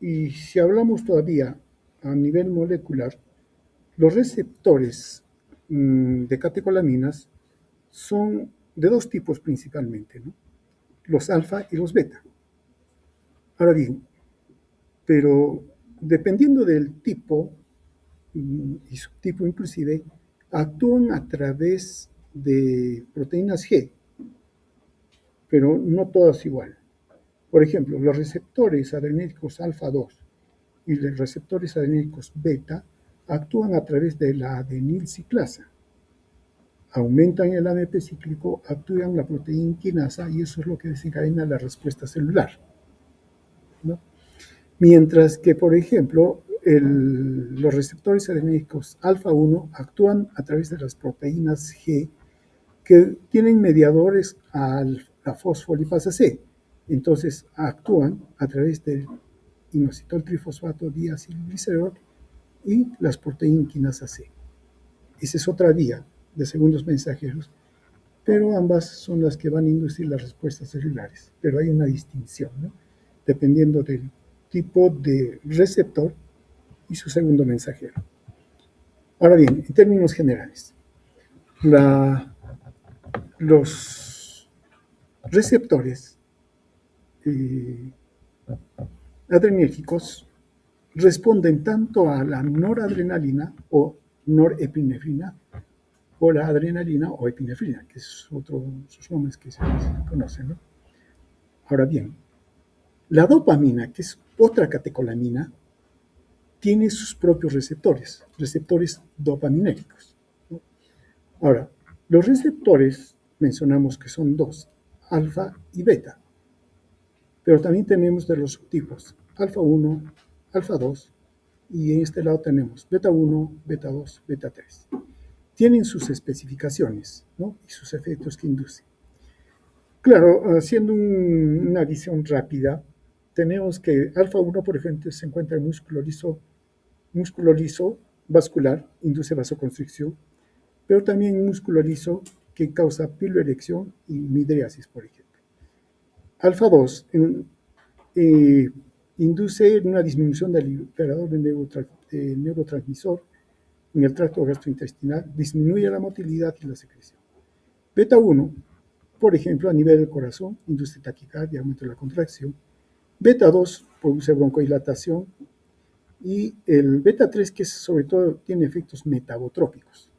Y si hablamos todavía a nivel molecular, los receptores de catecolaminas son de dos tipos principalmente, ¿no? Los alfa y los beta. Ahora bien, pero dependiendo del tipo y subtipo inclusive, actúan a través de proteínas G, pero no todas igual. Por ejemplo, los receptores adrenérgicos alfa 2 y los receptores adrenérgicos beta actúan a través de la adenilciclasa. Aumentan el AMP cíclico, actúan la proteína quinasa y eso es lo que desencadena la respuesta celular, ¿no? Mientras que, por ejemplo, los receptores adrenérgicos alfa 1 actúan a través de las proteínas G que tienen mediadores a la fosfolipasa C. Entonces, actúan a través del inositol trifosfato diacilglicerol y las proteínas quinasa C. Esa es otra vía de segundos mensajeros, pero ambas son las que van a inducir las respuestas celulares. Pero hay una distinción, ¿no? Dependiendo del tipo de receptor y su segundo mensajero. Ahora bien, en términos generales, los receptores adrenérgicos responden tanto a la noradrenalina o norepinefrina o la adrenalina o epinefrina, que es sus nombres que se conocen, ¿no? Ahora bien, la dopamina, que es otra catecolamina, tiene sus propios receptores dopaminérgicos, ¿no? Ahora, los receptores mencionamos que son dos, alfa y beta, pero también tenemos de los subtipos alfa 1, alfa 2 y en este lado tenemos beta 1, beta 2, beta 3. Tienen sus especificaciones, ¿no? Y sus efectos que inducen. Claro, haciendo una visión rápida, tenemos que alfa 1, por ejemplo, se encuentra en músculo liso vascular, induce vasoconstricción, pero también músculo liso que causa piloerección y midriasis, por ejemplo. Alfa 2 induce una disminución del operador de neurotransmisor en el tracto gastrointestinal, disminuye la motilidad y la secreción. Beta 1, por ejemplo, a nivel del corazón, induce taquicardia, aumento de la contracción. Beta 2 produce broncodilatación. Y el beta 3, que sobre todo tiene efectos metabotrópicos.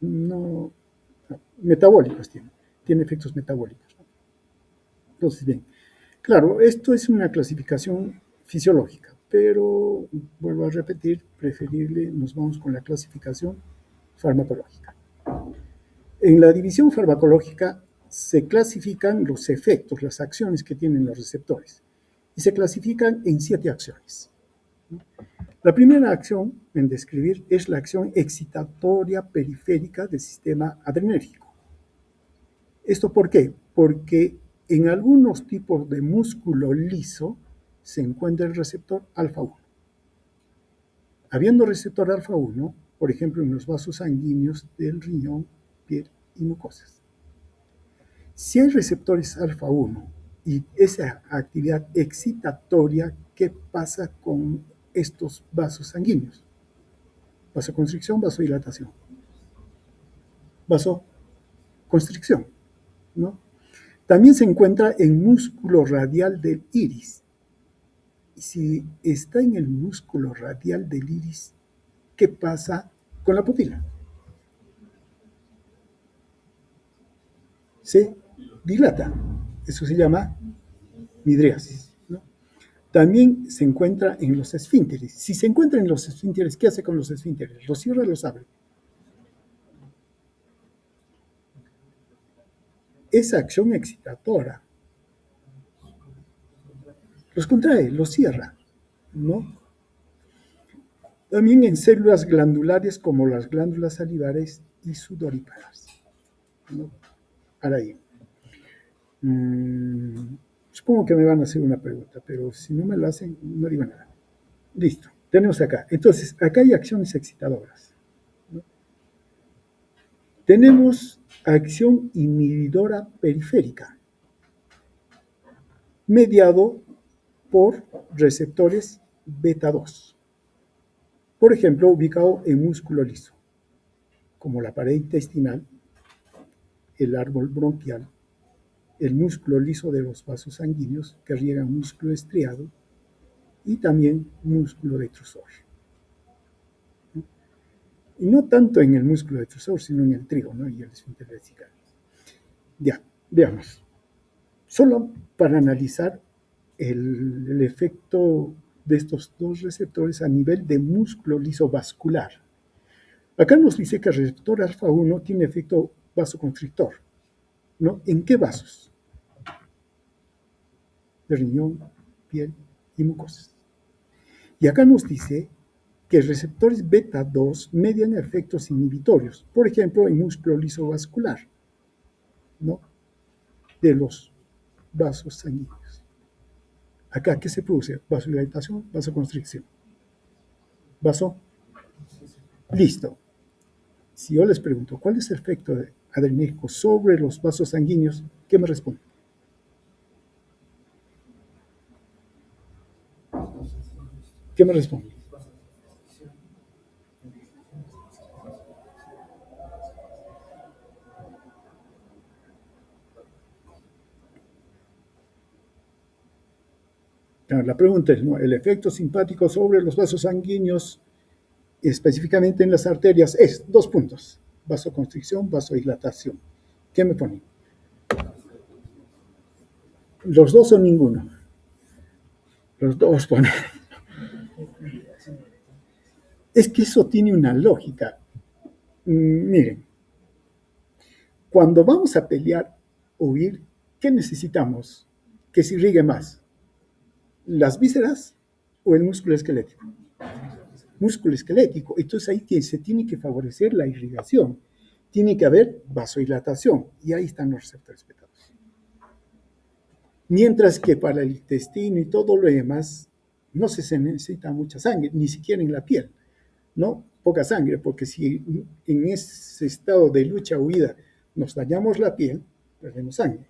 No, metabólicos tiene efectos metabólicos. Entonces, bien, claro, esto es una clasificación fisiológica, pero vuelvo a repetir, preferible nos vamos con la clasificación farmacológica. En la división farmacológica se clasifican los efectos, las acciones que tienen los receptores, y se clasifican en 7 acciones. La primera acción en describir es la acción excitatoria periférica del sistema adrenérgico. ¿Esto por qué? Porque en algunos tipos de músculo liso se encuentra el receptor alfa 1. Habiendo receptor alfa 1, por ejemplo, en los vasos sanguíneos del riñón, piel y mucosas. Si hay receptores alfa 1 y esa actividad excitatoria, ¿qué pasa con estos vasos sanguíneos? Vasoconstricción, vasodilatación. Vasoconstricción, ¿no? También se encuentra en músculo radial del iris. Y si está en el músculo radial del iris, ¿qué pasa con la pupila? Se dilata. Eso se llama midriasis, ¿no? También se encuentra en los esfínteres. Si se encuentra en los esfínteres, ¿qué hace con los esfínteres? ¿Los cierra o los abre? Esa acción excitatoria los contrae, los cierra, ¿no? También en células glandulares como las glándulas salivares y sudoríparas, ¿no? Ahora ahí. Supongo que me van a hacer una pregunta, pero si no me la hacen, no digo nada. Listo, tenemos acá. Entonces, acá hay acciones excitadoras, ¿no? Tenemos acción inhibidora periférica, mediado por receptores beta 2. Por ejemplo, ubicado en músculo liso, como la pared intestinal, el árbol bronquial, el músculo liso de los vasos sanguíneos que riegan músculo estriado y también músculo detrusor. Y no tanto en el músculo detrusor, sino en el trígono y el esfínter vesical. Ya, veamos. Solo para analizar el efecto de estos dos receptores a nivel de músculo liso vascular. Acá nos dice que el receptor alfa 1 tiene efecto vasoconstrictor, ¿no? ¿En qué vasos? De riñón, piel y mucosas. Y acá nos dice que receptores beta 2 median efectos inhibitorios, por ejemplo, en músculo liso vascular, ¿no? De los vasos sanguíneos. Acá, ¿qué se produce? Vasodilatación, vasoconstricción. Vaso. Listo. Si yo les pregunto, ¿cuál es el efecto adrenérgico sobre los vasos sanguíneos? ¿Qué me responden? ¿Qué me responden? La pregunta es, ¿no? El efecto simpático sobre los vasos sanguíneos, específicamente en las arterias, es 2 puntos. Vasoconstricción, vasodilatación. ¿Qué me ponen? ¿Los dos o ninguno? Los dos ponen. Es que eso tiene una lógica. Miren, cuando vamos a pelear o huir, ¿qué necesitamos que se irrigue más? ¿Las vísceras o el músculo esquelético? Músculo esquelético. Entonces ahí se tiene que favorecer la irrigación. Tiene que haber vasodilatación. Y ahí están los receptores beta 2. Mientras que para el intestino y todo lo demás, no se necesita mucha sangre, ni siquiera en la piel, ¿no? Poca sangre, porque si en ese estado de lucha o huida nos dañamos la piel, perdemos sangre.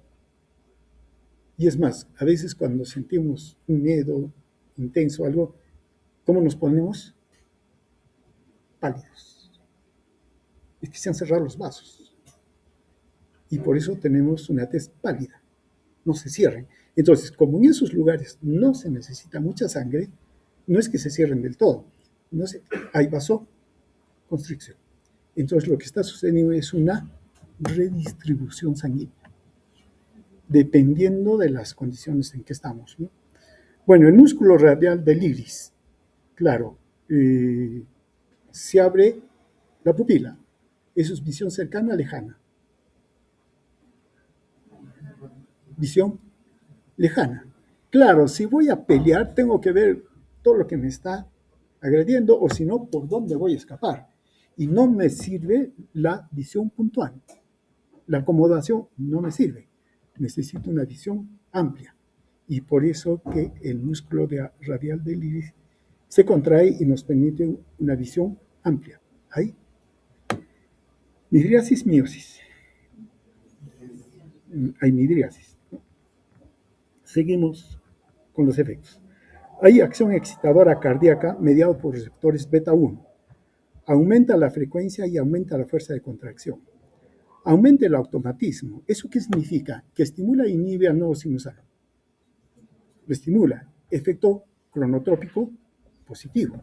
Y es más, a veces cuando sentimos un miedo intenso o algo, ¿cómo nos ponemos? Pálidos. Es que se han cerrado los vasos. Y por eso tenemos una tez pálida. No se cierren. Entonces, como en esos lugares no se necesita mucha sangre, no es que se cierren del todo. No hay vasoconstricción. Entonces, lo que está sucediendo es una redistribución sanguínea, dependiendo de las condiciones en que estamos, ¿no? Bueno, el músculo radial del iris, claro, se abre la pupila. Eso es visión cercana, lejana. Visión lejana. Claro, si voy a pelear, tengo que ver todo lo que me está agrediendo, o si no, por dónde voy a escapar. Y no me sirve la visión puntual. La acomodación no me sirve. Necesito una visión amplia. Y por eso que el músculo radial del iris se contrae y nos permite una visión amplia. Ahí. Midriasis, miosis. Hay midriasis, ¿no? Seguimos con los efectos. Hay acción excitadora cardíaca mediada por receptores beta 1. Aumenta la frecuencia y aumenta la fuerza de contracción. Aumenta el automatismo. ¿Eso qué significa? Que estimula e inhibe al nodo sinusal. Lo estimula. Efecto cronotrópico positivo.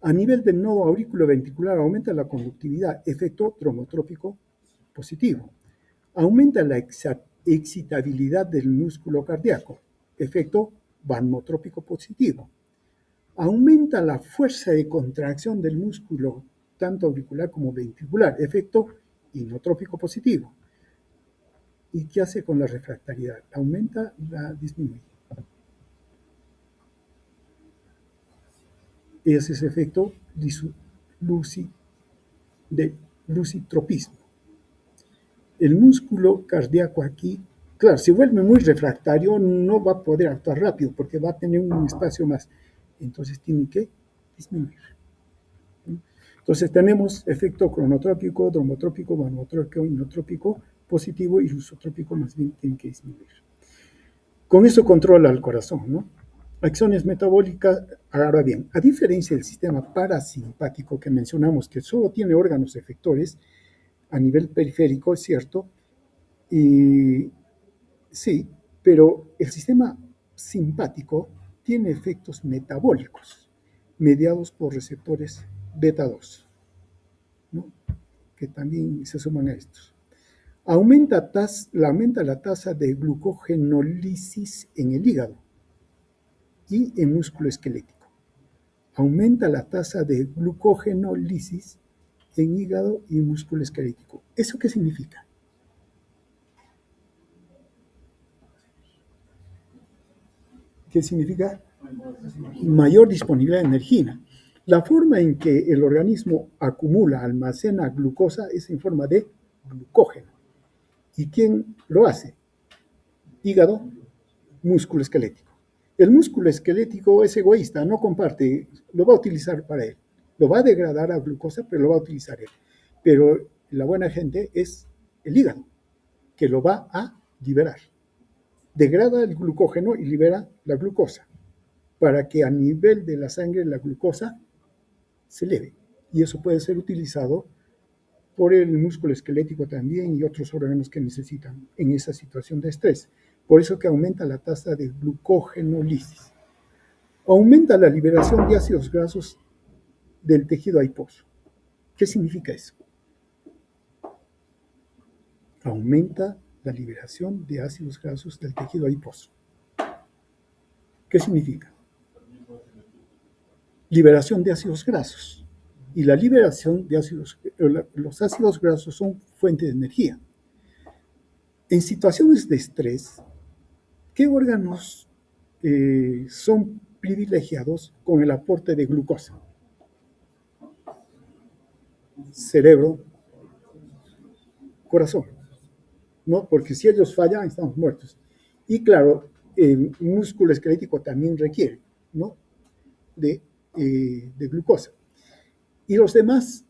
A nivel del nodo auriculoventricular aumenta la conductividad. Efecto tromotrópico positivo. Aumenta la excitabilidad del músculo cardíaco. Efecto vancomotrópico positivo. Aumenta la fuerza de contracción del músculo, tanto auricular como ventricular. Efecto inotrópico positivo. ¿Y qué hace con la refractariedad? ¿Aumenta o disminuye? Ese es el efecto de lucitropismo. El músculo cardíaco aquí, claro, si vuelve muy refractario, no va a poder actuar rápido porque va a tener un espacio más. Entonces tiene que disminuir. Entonces tenemos efecto cronotrópico, dromotrópico, vancomotrópico, inotrópico positivo y lusotrópico más bien tiene que disminuir. Con eso controla el corazón, ¿no? Acciones metabólicas, ahora bien, a diferencia del sistema parasimpático que mencionamos, que solo tiene órganos efectores, a nivel periférico, es cierto, y sí, pero el sistema simpático tiene efectos metabólicos mediados por receptores beta 2, ¿no? Que también se suman a estos. Aumenta la tasa de glucogenólisis en el hígado y en músculo esquelético. Aumenta la tasa de glucogenólisis en hígado y músculo esquelético. ¿Eso qué significa? ¿Qué significa? Mayor disponibilidad de energía. La forma en que el organismo acumula, almacena glucosa es en forma de glucógeno. ¿Y quién lo hace? Hígado, músculo esquelético. El músculo esquelético es egoísta, no comparte, lo va a utilizar para él. Lo va a degradar a glucosa, pero lo va a utilizar él. Pero la buena gente es el hígado, que lo va a liberar. Degrada el glucógeno y libera la glucosa, para que a nivel de la sangre la glucosa se eleve. Y eso puede ser utilizado por el músculo esquelético también y otros órganos que necesitan en esa situación de estrés. Por eso que aumenta la tasa de glucogenólisis. Aumenta la liberación de ácidos grasos del tejido adiposo. ¿Qué significa eso? Aumenta la liberación de ácidos grasos del tejido adiposo. ¿Qué significa? Liberación de ácidos grasos. Y la liberación de los ácidos grasos son fuente de energía. En situaciones de estrés, ¿qué órganos son privilegiados con el aporte de glucosa? Cerebro, corazón, ¿no? Porque si ellos fallan, estamos muertos. Y claro, el músculo esquelético también requiere, ¿no? de glucosa. Y los demás,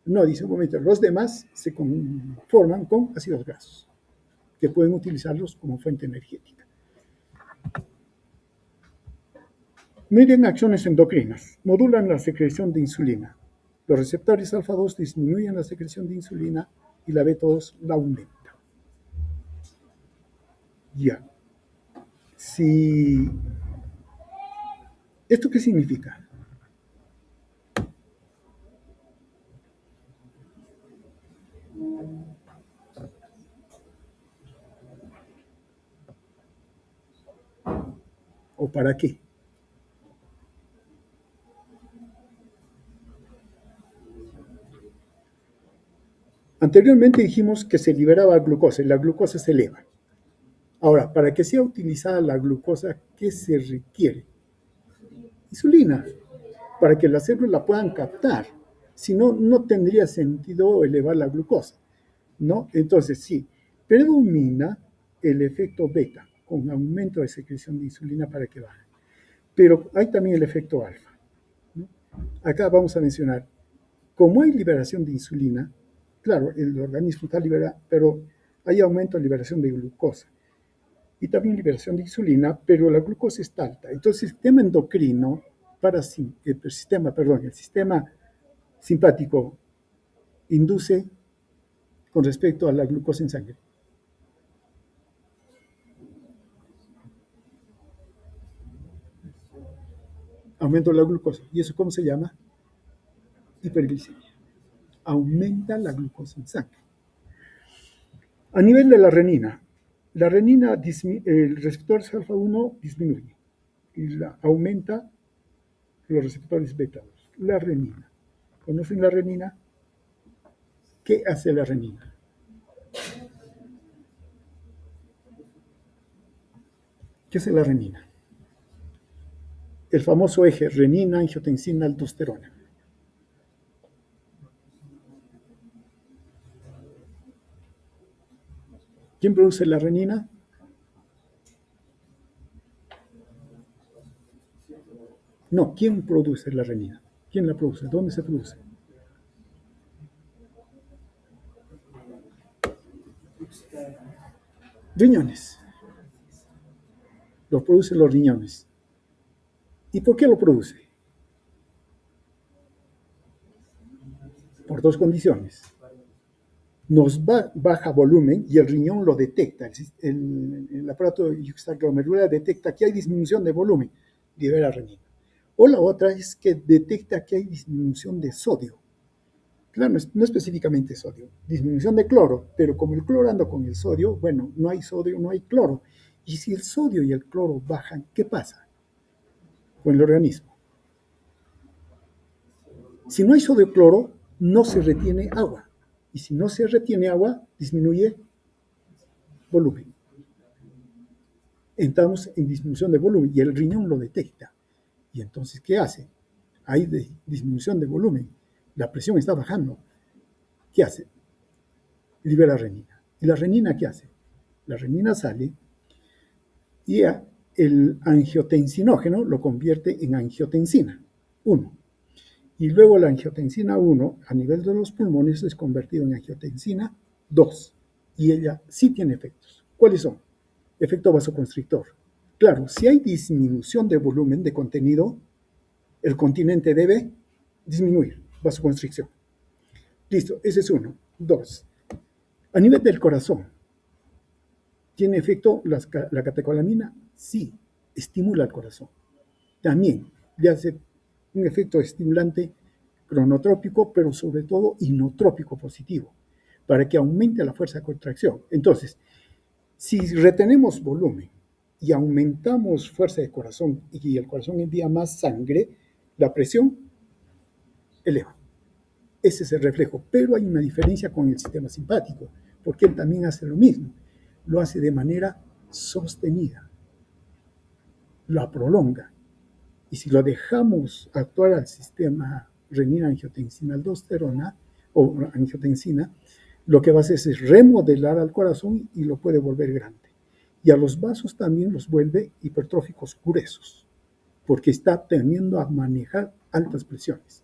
no, dice un momento, los demás se conforman con ácidos grasos, que pueden utilizarlos como fuente energética. Median acciones endocrinas, modulan la secreción de insulina. Los receptores alfa 2 disminuyen la secreción de insulina y la beta 2 la aumenta. Ya. Si... ¿Esto qué significa? ¿O para qué? Anteriormente dijimos que se liberaba glucosa y la glucosa se eleva. Ahora, para que sea utilizada la glucosa, ¿qué se requiere? Insulina, para que las células la puedan captar. Si no, no tendría sentido elevar la glucosa, ¿no? Entonces, sí, predomina el efecto beta, con aumento de secreción de insulina para que baje. Pero hay también el efecto alfa, ¿no? Acá vamos a mencionar, como hay liberación de insulina, claro, el organismo está liberado, pero hay aumento de liberación de glucosa y también liberación de insulina, pero la glucosa está alta. Entonces, el sistema endocrino, el sistema simpático induce con respecto a la glucosa en sangre. Aumento de la glucosa. ¿Y eso cómo se llama? Hiperglicemia. Aumenta la glucosa en sangre. A nivel de la renina, el receptor alfa 1 disminuye y aumenta los receptores beta 2. La renina. ¿Conocen la renina? ¿Qué hace la renina? ¿Qué hace la renina? El famoso eje renina, angiotensina, aldosterona. ¿Quién produce la renina? No, ¿quién produce la renina? ¿Quién la produce? ¿Dónde se produce? Riñones. Lo producen los riñones. ¿Y por qué lo produce? Por dos condiciones. baja volumen y el riñón lo detecta. El aparato yuxtaglomerular detecta que hay disminución de volumen, libera renina. O la otra es que detecta que hay disminución de sodio. Claro, no específicamente sodio, disminución de cloro, pero como el cloro anda con el sodio, bueno, no hay sodio, no hay cloro. Y si el sodio y el cloro bajan, ¿qué pasa con el organismo? Si no hay sodio y cloro, no se retiene agua. Y si no se retiene agua, disminuye volumen. Entramos en disminución de volumen y el riñón lo detecta. Y entonces, ¿qué hace? Hay disminución de volumen, la presión está bajando. ¿Qué hace? Libera renina. ¿Y la renina qué hace? La renina sale y el angiotensinógeno lo convierte en angiotensina 1. Y luego la angiotensina 1 a nivel de los pulmones es convertido en angiotensina 2. Y ella sí tiene efectos. ¿Cuáles son? Efecto vasoconstrictor. Claro, si hay disminución de volumen de contenido, el continente debe disminuir, vasoconstricción. Listo, ese es uno. Dos, a nivel del corazón, ¿tiene efecto la catecolamina? Sí, estimula el corazón. También le hace un efecto estimulante cronotrópico, pero sobre todo inotrópico positivo, para que aumente la fuerza de contracción. Entonces, si retenemos volumen y aumentamos fuerza de corazón y el corazón envía más sangre, la presión eleva. Ese es el reflejo, pero hay una diferencia con el sistema simpático, porque él también hace lo mismo, lo hace de manera sostenida, la prolonga. Y si lo dejamos actuar al sistema renina-angiotensina-aldosterona o angiotensina, lo que va a hacer es remodelar al corazón y lo puede volver grande. Y a los vasos también los vuelve hipertróficos gruesos, porque está teniendo a manejar altas presiones.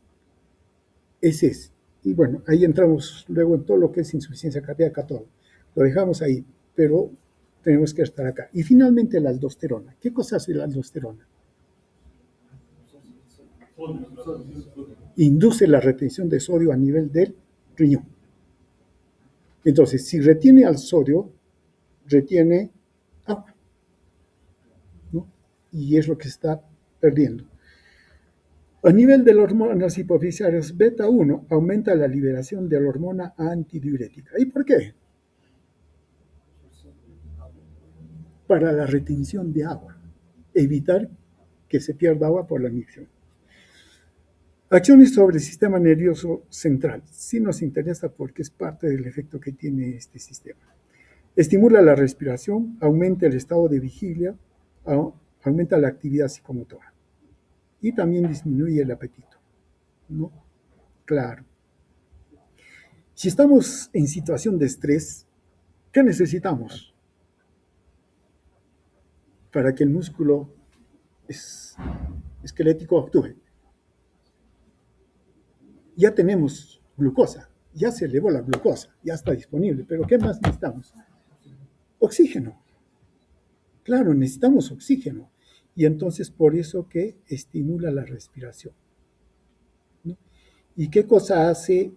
Ese es. Y bueno, ahí entramos luego en todo lo que es insuficiencia cardíaca, todo. Lo dejamos ahí, pero tenemos que estar acá. Y finalmente la aldosterona. ¿Qué cosa hace la aldosterona? Induce la retención de sodio a nivel del riñón. Entonces, si retiene al sodio, retiene agua, ¿no? Y es lo que se está perdiendo. A nivel de las hormonas hipofisiarias beta 1, aumenta la liberación de la hormona antidiurética. ¿Y por qué? Para la retención de agua, evitar que se pierda agua por la micción. Acciones sobre el sistema nervioso central. Sí nos interesa porque es parte del efecto que tiene este sistema. Estimula la respiración, aumenta el estado de vigilia, aumenta la actividad psicomotora y también disminuye el apetito, ¿no? Claro. Si estamos en situación de estrés, ¿qué necesitamos para que el músculo esquelético actúe? Ya tenemos glucosa, ya se elevó la glucosa, ya está disponible, pero ¿qué más necesitamos? Oxígeno. Claro, necesitamos oxígeno. Y entonces por eso que estimula la respiración, ¿no? ¿Y qué cosa hace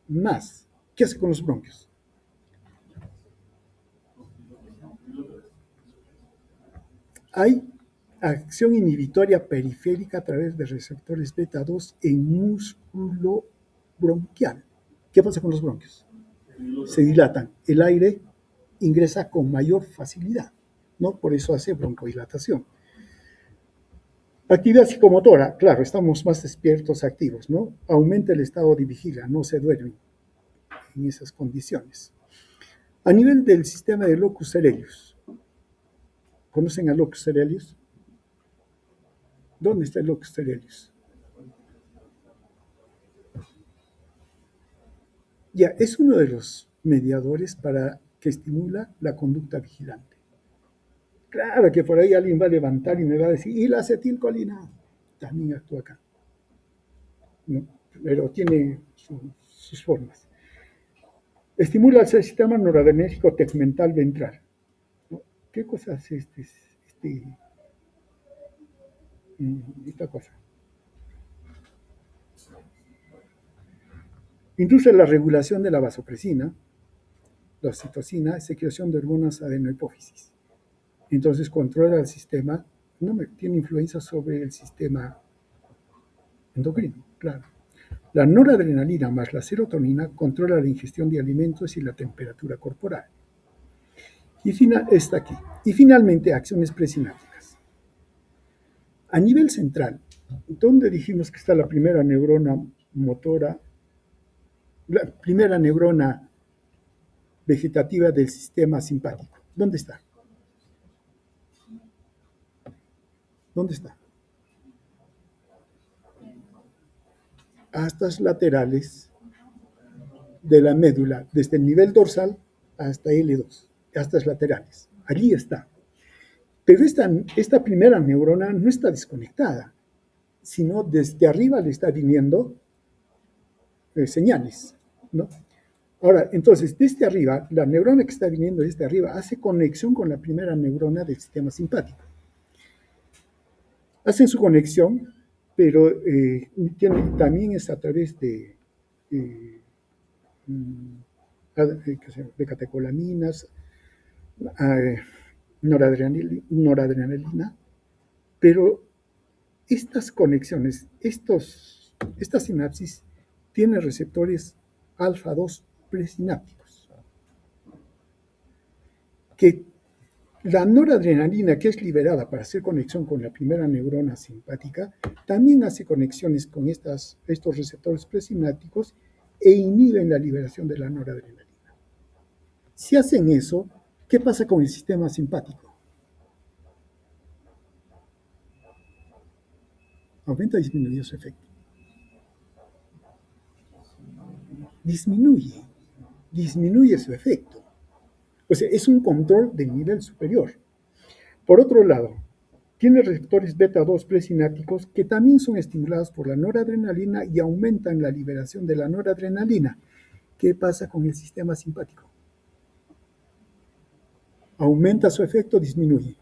más? ¿Qué hace con los bronquios? Hay acción inhibitoria periférica a través de receptores beta 2 en músculo bronquial. ¿Qué pasa con los bronquios? Se dilatan. El aire ingresa con mayor facilidad, ¿no? Por eso hace broncodilatación. Actividad psicomotora, claro, estamos más despiertos, activos, ¿no? Aumenta el estado de vigilia, no se duermen en esas condiciones. A nivel del sistema de locus coeruleus, ¿conocen al locus coeruleus? ¿Dónde está el locus coeruleus? Ya, es uno de los mediadores para que estimula la conducta vigilante. Claro que por ahí alguien va a levantar y me va a decir, ¿y la acetilcolina? También actúa acá, ¿no? Pero tiene sus formas. Estimula el sistema noradrenérgico tegmental ventral, ¿no? ¿Qué cosa hace esta cosa? Induce la regulación de la vasopresina, la oxitocina, secreción de hormonas adenohipófisis. Entonces controla el sistema, tiene influencia sobre el sistema endocrino, claro. La noradrenalina más la serotonina controla la ingestión de alimentos y la temperatura corporal. Está aquí. Y finalmente, acciones presinápticas. A nivel central, ¿dónde dijimos que está la primera neurona motora, la primera neurona vegetativa del sistema simpático? ¿Dónde está? ¿Dónde está? Astas laterales de la médula, desde el nivel dorsal hasta L2, astas laterales. Allí está. Pero esta primera neurona no está desconectada, sino desde arriba le está viniendo señales, ¿no? Ahora, entonces, desde arriba, la neurona que está viniendo desde arriba hace conexión con la primera neurona del sistema simpático. Hacen su conexión, pero también es a través de catecolaminas, noradrenalina, pero estas conexiones, estas sinapsis tienen receptores alfa-2 presinápticos, que la noradrenalina, que es liberada para hacer conexión con la primera neurona simpática, también hace conexiones con estos receptores presinápticos e inhiben la liberación de la noradrenalina. Si hacen eso, ¿qué pasa con el sistema simpático? ¿Aumenta o disminuye su efecto? Disminuye su efecto. O sea, es un control del nivel superior. Por otro lado, tiene receptores beta-2 presinápticos que también son estimulados por la noradrenalina y aumentan la liberación de la noradrenalina. ¿Qué pasa con el sistema simpático? ¿Aumenta su efecto o disminuye?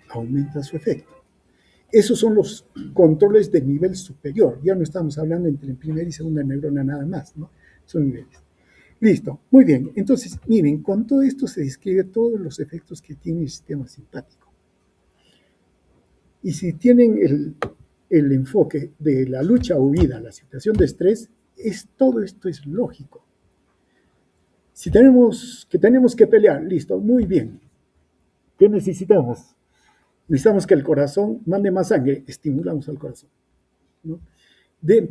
Aumenta su efecto. Esos son los controles de nivel superior. Ya no estamos hablando entre primera y segunda neurona nada más, ¿no? Son niveles. Listo, muy bien. Entonces, miren, con todo esto se describe todos los efectos que tiene el sistema simpático. Y si tienen el enfoque de la lucha o huida, la situación de estrés, todo esto es lógico. Si tenemos que pelear, listo, muy bien. ¿Qué necesitamos? Necesitamos que el corazón mande más sangre, estimulamos al corazón, ¿no?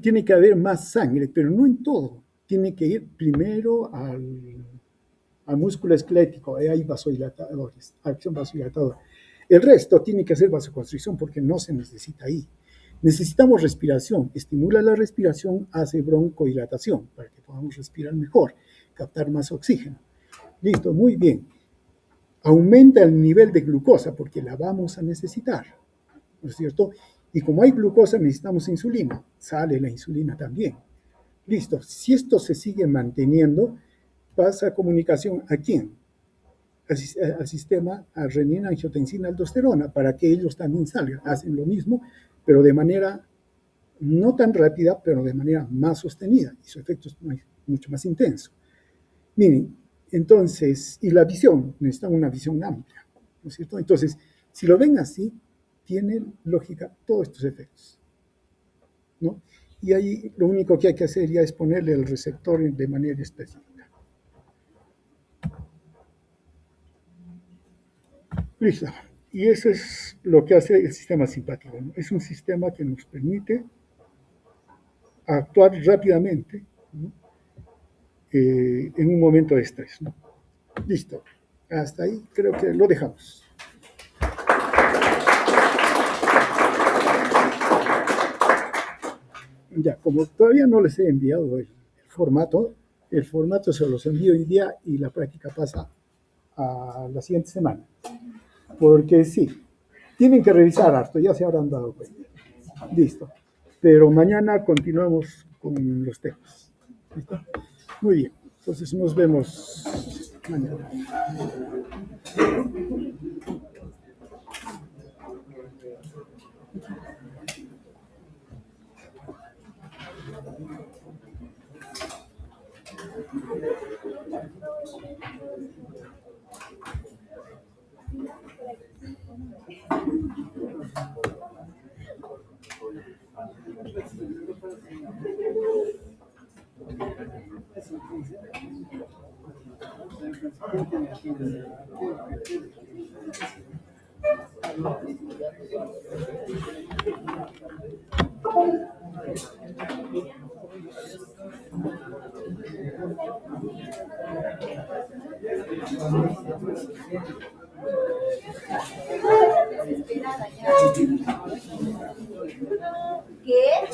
Tiene que haber más sangre, pero no en todo. Tiene que ir primero al músculo esquelético, hay vasodilatadores, acción vasodilatadora. El resto tiene que hacer vasoconstricción porque no se necesita ahí. Necesitamos respiración, estimula la respiración, hace broncodilatación para que podamos respirar mejor, captar más oxígeno. Listo, muy bien. Aumenta el nivel de glucosa porque la vamos a necesitar, ¿no es cierto? Y como hay glucosa necesitamos insulina, sale la insulina también. Listo, si esto se sigue manteniendo, pasa comunicación ¿a quién? Al sistema, a renina, angiotensina, aldosterona, para que ellos también salgan. Hacen lo mismo, pero de manera no tan rápida, pero de manera más sostenida, y su efecto es mucho más intenso. Miren, entonces, y la visión, necesitan una visión amplia, ¿no es cierto? Entonces, si lo ven así, tiene lógica todos estos efectos, ¿no? Y ahí lo único que hay que hacer ya es ponerle el receptor de manera específica. Listo. Y eso es lo que hace el sistema simpático, ¿no? Es un sistema que nos permite actuar rápidamente, ¿no? En un momento de estrés, ¿no? Listo. Hasta ahí creo que lo dejamos. Ya, como todavía no les he enviado el formato se los envío hoy día y la práctica pasa a la siguiente semana. Porque sí, tienen que revisar harto, ya se habrán dado cuenta. Listo. Pero mañana continuamos con los temas. ¿Listo? Muy bien. Entonces nos vemos mañana. ¿Qué?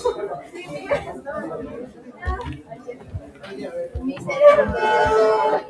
Mi cerebro.